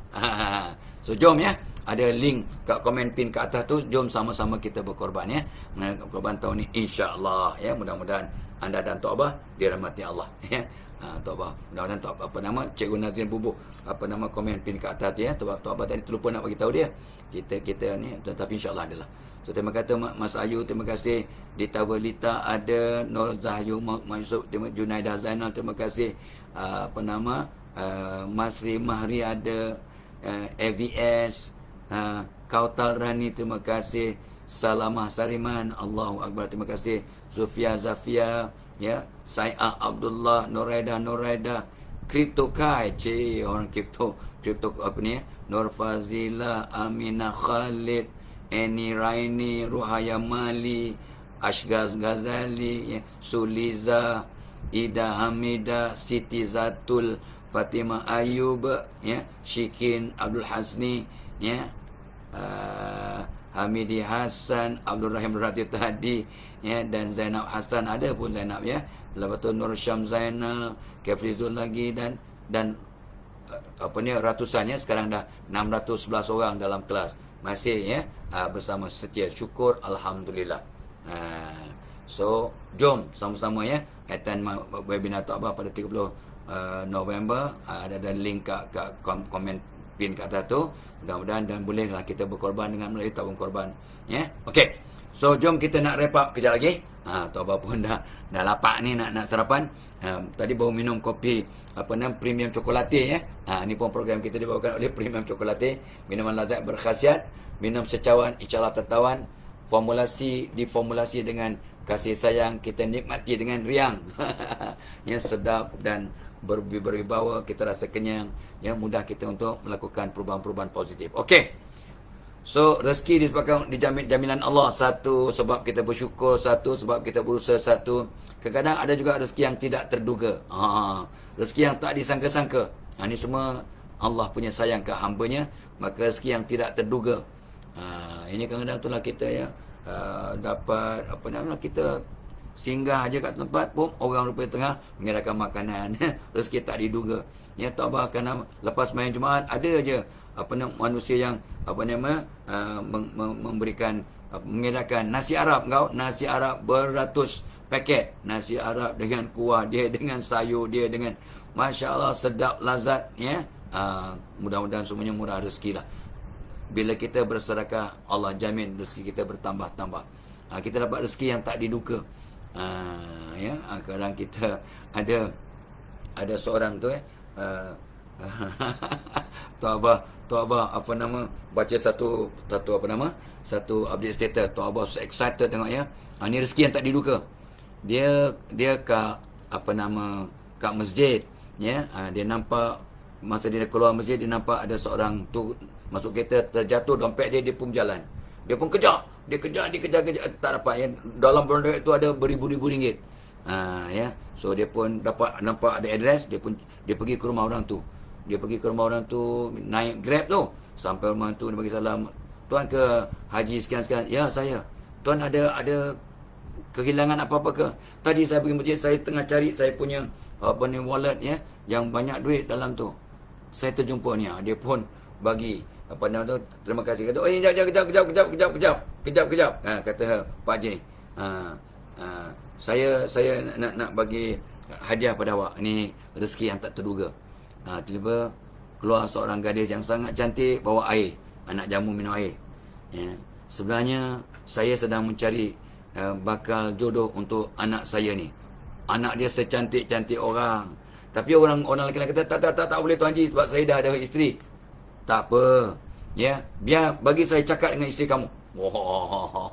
Speaker 1: So jom ya. Ada link kat komen pin kat atas tu. Jom sama-sama kita berkorban ya. Korban tahun ni insya-Allah ya. Mudah-mudahan anda dan Tok Abah dirahmati Allah ya. Tok Abah, mudah-mudahan Tok Abah, Cikgu Nazrin Bubuk komen pin kat atas tu ya. Tok Abah tadi terlupa nak bagi tahu dia. Kita ni, tapi insya-Allah adalah. So terima kasih Mas Ayu, terima kasih Dita Welita ada, Nur Zahyu Yusuf, Junaidah Zainal, terima kasih Masri Mahri ada, AVS, Kautal Rani, terima kasih, Salamah Sariman, Allahu Akbar, terima kasih, Zufia Zafia, ya, Sai'ah Abdullah, Noraida, Kripto Kai, orang kripto apa ni ya, Nur Fazila, Aminah Khalid, Eni Raini, Ruhaya Mali, Ashgaz Ghazali, ya, Suliza, Ida Hamida, Siti Zatul, Fatimah Ayub, ya, Syikin Abdul Hasni, ya, Hamidi Hasan, Abdul Rahim Ratib tadi, ya, dan Zainab Hasan, ada pun Zainab ya. Lepas tu Nur Syam Zainal, Kefrizul lagi dan ratusannya, sekarang dah 611 orang dalam kelas. Masih ya bersama setia, syukur alhamdulillah. So jom sama-sama ya attend webinar Tok Abah pada 30 November. Ada link kat komen pin kat atas tu. Mudah-mudahan dan bolehlah kita berkorban dengan melalui tabung korban ya. Okey. So jom kita nak wrap up kejap lagi. Tok Abah pun dah lapar ni nak sarapan. Tadi baru minum kopi premium cokolate ya. Ni pun program kita dibawakan oleh Premium Cokolate, minuman lazat berkhasiat, minum secawan insya-Allah tertawan, diformulasi dengan kasih sayang kita nikmati dengan riang. Yang sedap dan berwibawa, kita rasa kenyang, yang mudah kita untuk melakukan perubahan-perubahan positif. Okey. So, rezeki disebabkan dijamin jaminan Allah. Satu, sebab kita bersyukur. Satu, sebab kita berusaha. Satu, kadang-kadang ada juga rezeki yang tidak terduga. Rezeki yang tak disangka-sangka. Ini semua Allah punya sayang ke hambanya. Maka rezeki yang tidak terduga. Ini kadang-kadang itulah kita ya, dapat apa namanya, kita singgah aja kat tempat pun orang rupanya tengah menyediakan makanan. Rezeki tak diduga. Ya, tak bahkan lepas main Jumaat ada aja manusia yang memberikan, mengedarkan nasi Arab. Nasi Arab beratus paket nasi Arab dengan kuah dia, dengan sayur dia, dengan Masya Allah sedap lazat ya. Mudah-mudahan semuanya murah rezeki lah. Bila kita bersedekah, Allah jamin rezeki kita bertambah-tambah. Kita dapat rezeki yang tak diduga. Ya, kadang kita ada seorang tu Tok Abah baca satu update status. Tok Abah so excited tengok ya. Ni rezeki yang tak diduga. Dia kat masjid ya. Dia nampak masa dia keluar masjid, dia nampak ada seorang tu masuk kereta, terjatuh dompet dia pun berjalan. Dia pun kejar, tak dapat ya. Dalam dompet tu ada beribu-ribu ringgit. Ya. So dia pun nampak ada address, dia pergi ke rumah orang tu. Dia pergi ke rumah orang tu, naik Grab tu. Sampai rumah tu, dia bagi salam. Tuan ke haji sekian-sekian? Ya, saya. Tuan ada kehilangan apa-apa ke? Tadi saya pergi masjid, saya tengah cari saya punya wallet ya, yang banyak duit dalam tu. Saya terjumpa ni. Dia pun bagi terima kasih. Kata, kejap. Kata Pak Haji ni. Saya nak bagi hadiah pada awak. Ni rezeki yang tak terduga. Tiba-tiba keluar seorang gadis yang sangat cantik, bawa air, anak jamu minum air. Ya. Sebenarnya saya sedang mencari bakal jodoh untuk anak saya ni. Anak dia secantik-cantik orang. Tapi orang lelaki kata tak boleh Tuan Haji sebab saya dah ada isteri. Tak apa. Ya, biar bagi saya cakap dengan isteri kamu. Wah.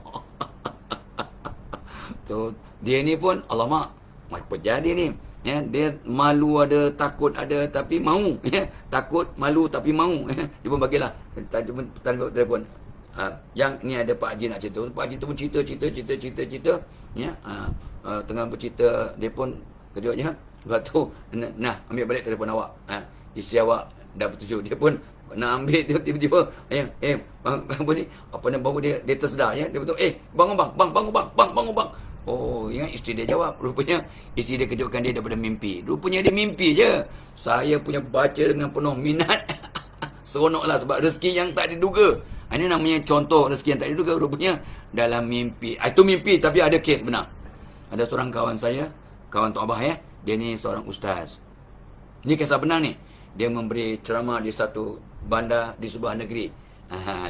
Speaker 1: So, dia ni pun alamak, apa jadi ni? Ya, dia malu ada, takut ada, tapi mau. Ya, takut, malu tapi mau. Dia pun bagilah telefon. Yang ni ada Pak Haji nak cerita. Pak Haji tu pun cerita. Ya, tengah bercerita, dia pun kejutnya. Lepas tu, nah, ambil balik telefon awak. Isteri awak dah bertujuh. Dia pun nak ambil, dia tiba-tiba bang, apa ni, baru dia tersedar ya. Dia betul, bangun bang. Oh, yang isteri dia jawab. Rupanya isteri dia kejutkan dia daripada mimpi. Rupanya dia mimpi je. Saya punya baca dengan penuh minat. Seronoklah sebab rezeki yang tak diduga. Ini namanya contoh rezeki yang tak diduga. Rupanya dalam mimpi. Itu mimpi tapi ada kes benar. Ada seorang kawan saya, kawan Tok Abah ya. Dia ni seorang ustaz. Ini kisah benar ni. Dia memberi ceramah di satu bandar di sebuah negeri.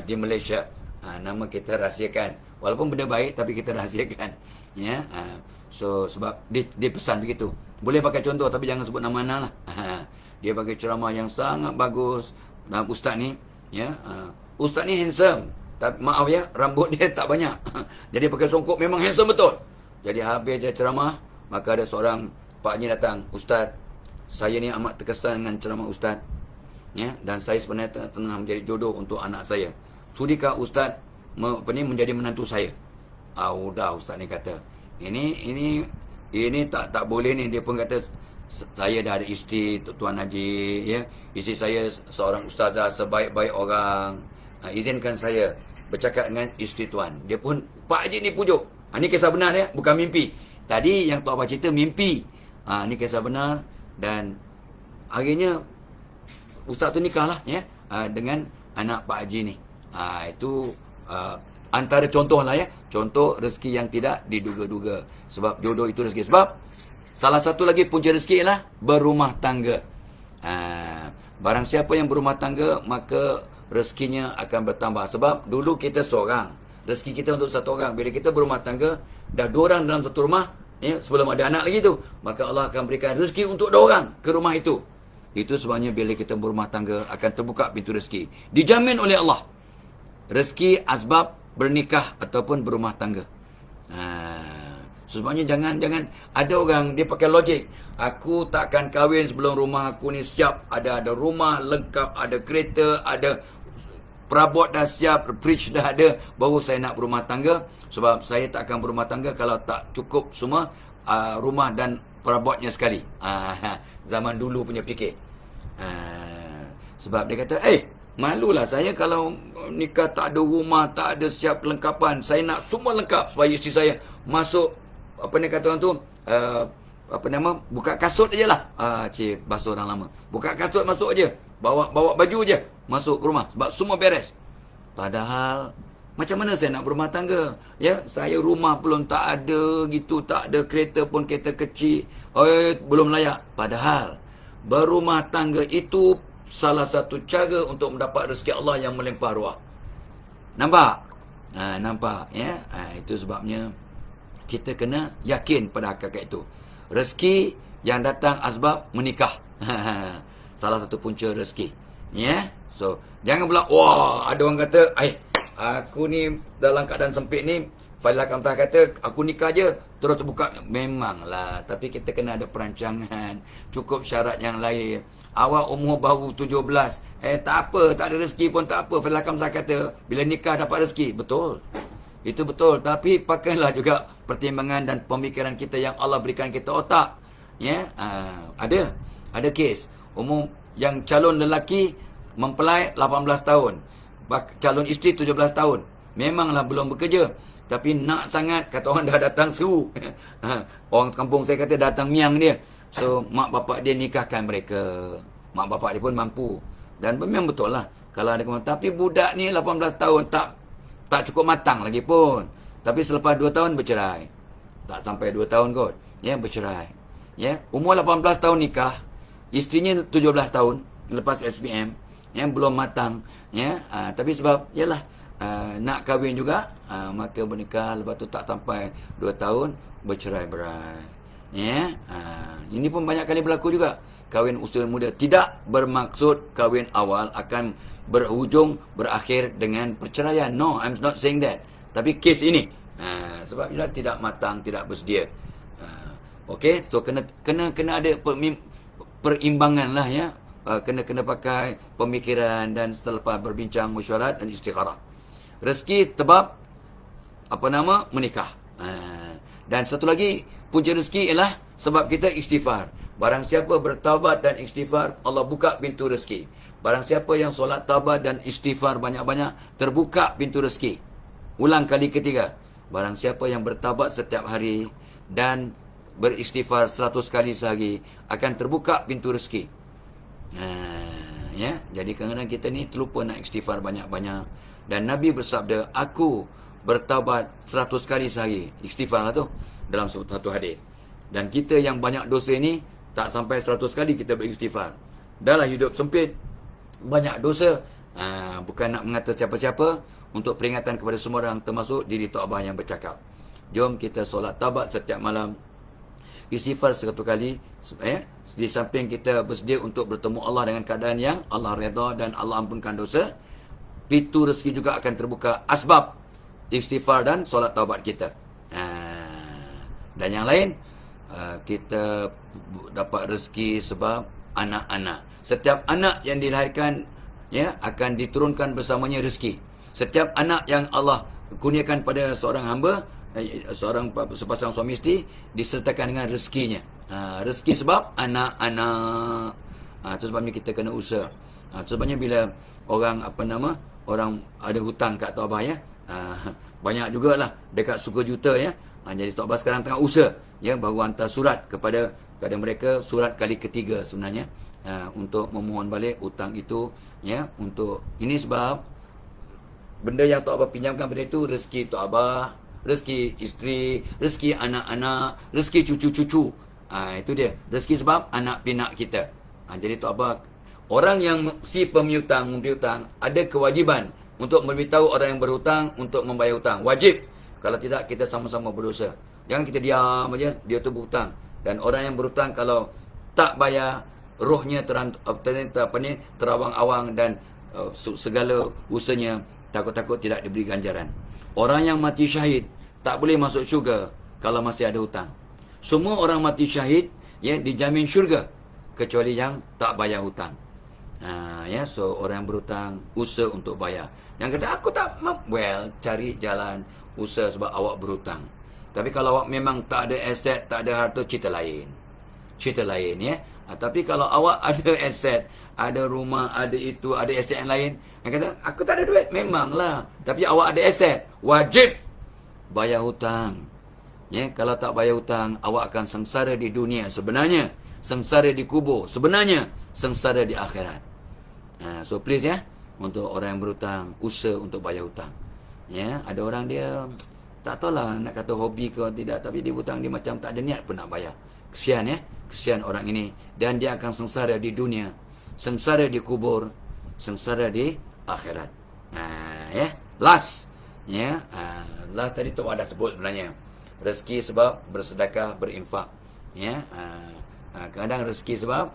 Speaker 1: Di Malaysia. Nama kita rahsiakan. Walaupun benda baik tapi kita rahsiakan. Ya. So sebab dia pesan begitu. Boleh pakai contoh tapi jangan sebut nama-nama lah. Dia bagi ceramah yang sangat bagus. Dan ustaz ni, ya. Ustaz ni handsome. Tapi maaf ya, rambut dia tak banyak. Jadi pakai songkok memang handsome betul. Jadi habis dia ceramah, maka ada seorang Pak Haji datang. Ustaz, saya ni amat terkesan dengan ceramah Ustaz. Ya, dan saya sebenarnya tengah menjadi jodoh untuk anak saya. Sudikah Ustaz menjadi menantu saya? Udah Ustaz ni kata, ini tak boleh ni. Dia pun kata, saya dah ada isteri Tuan Haji ya. Isteri saya seorang ustazah sebaik-baik orang. Izinkan saya bercakap dengan isteri tuan. Dia pun, Pak Haji ni pujuk. Ini kisah benar ya, bukan mimpi. Tadi yang Tok Abah cerita mimpi. Ini kisah benar. Dan akhirnya ustaz tu nikahlah ya, dengan anak Pak Haji ni. Itu antara contoh lah ya. Contoh rezeki yang tidak diduga-duga. Sebab jodoh itu rezeki. Sebab salah satu lagi punca rezeki ialah berumah tangga. Barang siapa yang berumah tangga, maka rezekinya akan bertambah. Sebab dulu kita seorang, rezeki kita untuk satu orang. Bila kita berumah tangga, dah dua orang dalam satu rumah ya, sebelum ada anak lagi tu, maka Allah akan berikan rezeki untuk dua orang ke rumah itu. Itu sebabnya bila kita berumah tangga akan terbuka pintu rezeki. Dijamin oleh Allah. Rezeki asbab bernikah ataupun berumah tangga. Sebabnya jangan ada orang dia pakai logik. Aku takkan kahwin sebelum rumah aku ni siap. Ada rumah lengkap, ada kereta, ada perabot dah siap, fridge dah ada, baru saya nak berumah tangga. Sebab saya tak akan berumah tangga kalau tak cukup semua rumah dan perabotnya sekali. Zaman dulu punya fikir. Sebab dia kata, malulah saya kalau nikah tak ada rumah, tak ada siap kelengkapan. Saya nak semua lengkap supaya isteri saya masuk, apa ni kata orang tu, buka kasut je lah. Cik, bahasa orang lama. Buka kasut masuk je. Bawa baju je masuk ke rumah. Sebab semua beres. Padahal, macam mana saya nak berumah tangga? Ya, saya rumah belum tak ada gitu. Tak ada kereta pun, kereta kecil. Belum layak. Padahal, berumah tangga itu salah satu cara untuk mendapat rezeki Allah yang melimpah ruah. Nampak? Nampak? Ya? Itu sebabnya kita kena yakin pada hakikat itu. Rezeki yang datang asbab menikah. Salah satu punca rezeki. Ya? So, jangan pula, wah, ada orang kata, aku ni dalam keadaan sempit ni, Failah Kamtah kata, aku nikah je, terus terbuka. Memanglah, tapi kita kena ada perancangan. Cukup syarat yang lain. Awak umur baru 17. Tak apa, tak ada rezeki pun tak apa. Failah Kamtah kata, bila nikah dapat rezeki. Betul. Itu betul. Tapi pakailah juga pertimbangan dan pemikiran kita yang Allah berikan kita otak. Ya, ada kes. Umur yang calon lelaki mempelai 18 tahun. Calon isteri 17 tahun. Memanglah belum bekerja. Tapi nak sangat, kata orang dah datang seru. Orang kampung saya kata datang miang dia. So, mak bapak dia nikahkan mereka. Mak bapak dia pun mampu. Dan memang betul lah. Kalau ada kemampuan. Tapi budak ni 18 tahun tak cukup matang lagi pun. Tapi selepas 2 tahun bercerai. Tak sampai 2 tahun kot. Ya, bercerai. Ya, umur 18 tahun nikah. Isterinya 17 tahun. Lepas SPM. Ya, belum matang. Ya, tapi sebab, yalah. Nak kahwin juga, maka bernikah, lepas tu tak sampai 2 tahun bercerai-berai. Ya, ini pun banyak kali berlaku juga. Kahwin usia muda tidak bermaksud kahwin awal akan berakhir dengan perceraian. No, I'm not saying that. Tapi kes ini, sebab dia tidak matang, tidak bersedia. Okey, so kena ada perimbangan lah ya. Kena pakai pemikiran dan selepas berbincang mesyuarat dan istikharah. Rezeki sebab menikah. Dan satu lagi punca rezeki ialah sebab kita istighfar. Barang siapa bertaubat dan istighfar, Allah buka pintu rezeki. Barang siapa yang solat taubat dan istighfar banyak-banyak, terbuka pintu rezeki. Ulang kali ketiga. Barang siapa yang bertaubat setiap hari dan beristighfar 100 kali sehari, akan terbuka pintu rezeki. Ya, jadi kadang-kadang kita ni terlupa nak istighfar banyak-banyak. Dan Nabi bersabda, aku bertaubat 100 kali sehari. Istighfar lah tu dalam satu hadis. Dan kita yang banyak dosa ni tak sampai 100 kali kita beristighfar. Dahlah hidup sempit, banyak dosa. Bukan nak mengata siapa-siapa, untuk peringatan kepada semua orang, termasuk diri Tok Abah yang bercakap. Jom kita solat taubat setiap malam. Istighfar 100 kali. Di samping kita bersedia untuk bertemu Allah dengan keadaan yang Allah redha dan Allah ampunkan dosa, pintu rezeki juga akan terbuka asbab istighfar dan solat taubat kita. Dan yang lain, kita dapat rezeki sebab anak-anak. Setiap anak yang dilahirkan, ya, akan diturunkan bersamanya rezeki. Setiap anak yang Allah kurniakan pada seorang hamba, sepasang suami isteri, disertakan dengan rezekinya. Rezeki sebab anak-anak. Itu sebabnya kita kena usaha. Itu sebabnya bila orang orang ada hutang kat Tok Abah ya. Banyak jugalah dekat Sukajuta ya. Jadi Tok Abah sekarang tengah usaha ya, baru hantar surat kepada mereka, surat kali ketiga sebenarnya, untuk memohon balik hutang itu ya. Untuk ini sebab benda yang Tok Abah pinjamkan pada itu rezeki Tok Abah, rezeki isteri, rezeki anak-anak, rezeki cucu-cucu. Itu dia. Rezeki sebab anak pinak kita. Jadi Tok Abah, orang yang si memberi hutang ada kewajiban untuk memberitahu orang yang berhutang untuk membayar hutang. Wajib. Kalau tidak, kita sama-sama berdosa. Jangan kita diam aja, dia tu berhutang. Dan orang yang berhutang kalau tak bayar, rohnya terawang-awang dan segala usahanya takut-takut tidak diberi ganjaran. Orang yang mati syahid tak boleh masuk syurga kalau masih ada hutang. Semua orang mati syahid ya dijamin syurga kecuali yang tak bayar hutang. Ya, so orang yang berhutang usaha untuk bayar. Yang kata aku tak mampu, cari jalan usaha sebab awak berhutang. Tapi kalau awak memang tak ada aset, tak ada harta, cerita lain. Cerita lain ya. Tapi kalau awak ada aset, ada rumah, ada itu, ada aset yang lain, yang kata aku tak ada duit, memanglah. Tapi awak ada aset, wajib bayar hutang. Ya, kalau tak bayar hutang, awak akan sengsara di dunia sebenarnya, sengsara di kubur sebenarnya, sengsara di akhirat. So please ya, untuk orang yang berhutang, usaha untuk bayar hutang. Ya, ada orang dia tak tahulah nak kata hobi ke tidak, tapi dia hutang, dia macam tak ada niat pun nak bayar. Kesian ya, kesian orang ini, dan dia akan sengsara di dunia, sengsara di kubur, sengsara di akhirat. Ya, last ya, last tadi tu ada sebut sebenarnya. Rezeki sebab bersedekah, berinfak. Ya, kadang rezeki sebab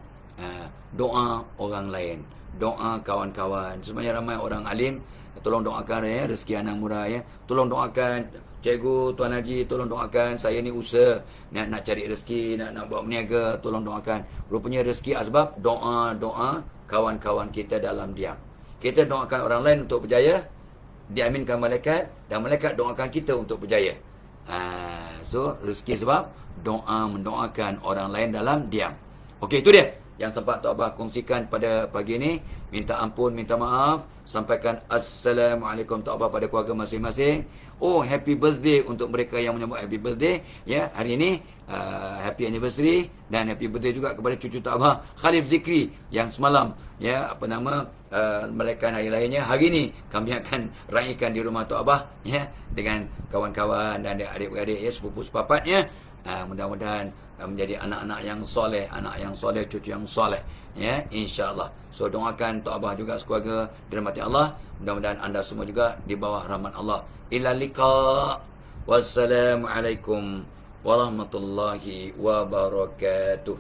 Speaker 1: doa orang lain, doa kawan-kawan. Sebenarnya ramai orang alim, tolong doakan ya rezeki anak murah ya. Tolong doakan cikgu, tuan haji, tolong doakan saya ni usaha nak cari rezeki, nak buat berniaga, tolong doakan. Rupanya rezeki sebab doa kawan-kawan kita dalam diam. Kita doakan orang lain untuk berjaya, diaminkan malaikat, dan malaikat doakan kita untuk berjaya. So rezeki sebab mendoakan orang lain dalam diam. Okey, itu dia yang sempat Tok Abah kongsikan pada pagi ini. Minta ampun, minta maaf. Sampaikan Assalamualaikum Tok Abah pada keluarga masing-masing. Oh, happy birthday untuk mereka yang menyambut happy birthday. Ya, hari ini happy anniversary. Dan happy birthday juga kepada cucu Tok Abah Khalif Zikri yang semalam ya merayakan hari lainnya. Hari ini kami akan raikan di rumah Tok Abah ya, dengan kawan-kawan dan adik-adik ya, sepupu sepapatnya. Mudah-mudahan menjadi anak-anak yang soleh, cucu yang soleh ya, insya-Allah. So doakan Tok Abah juga sekeluarga dirahmati Allah. Mudah-mudahan anda semua juga di bawah rahmat Allah. Ila liqa. Wassalamualaikum warahmatullahi wabarakatuh.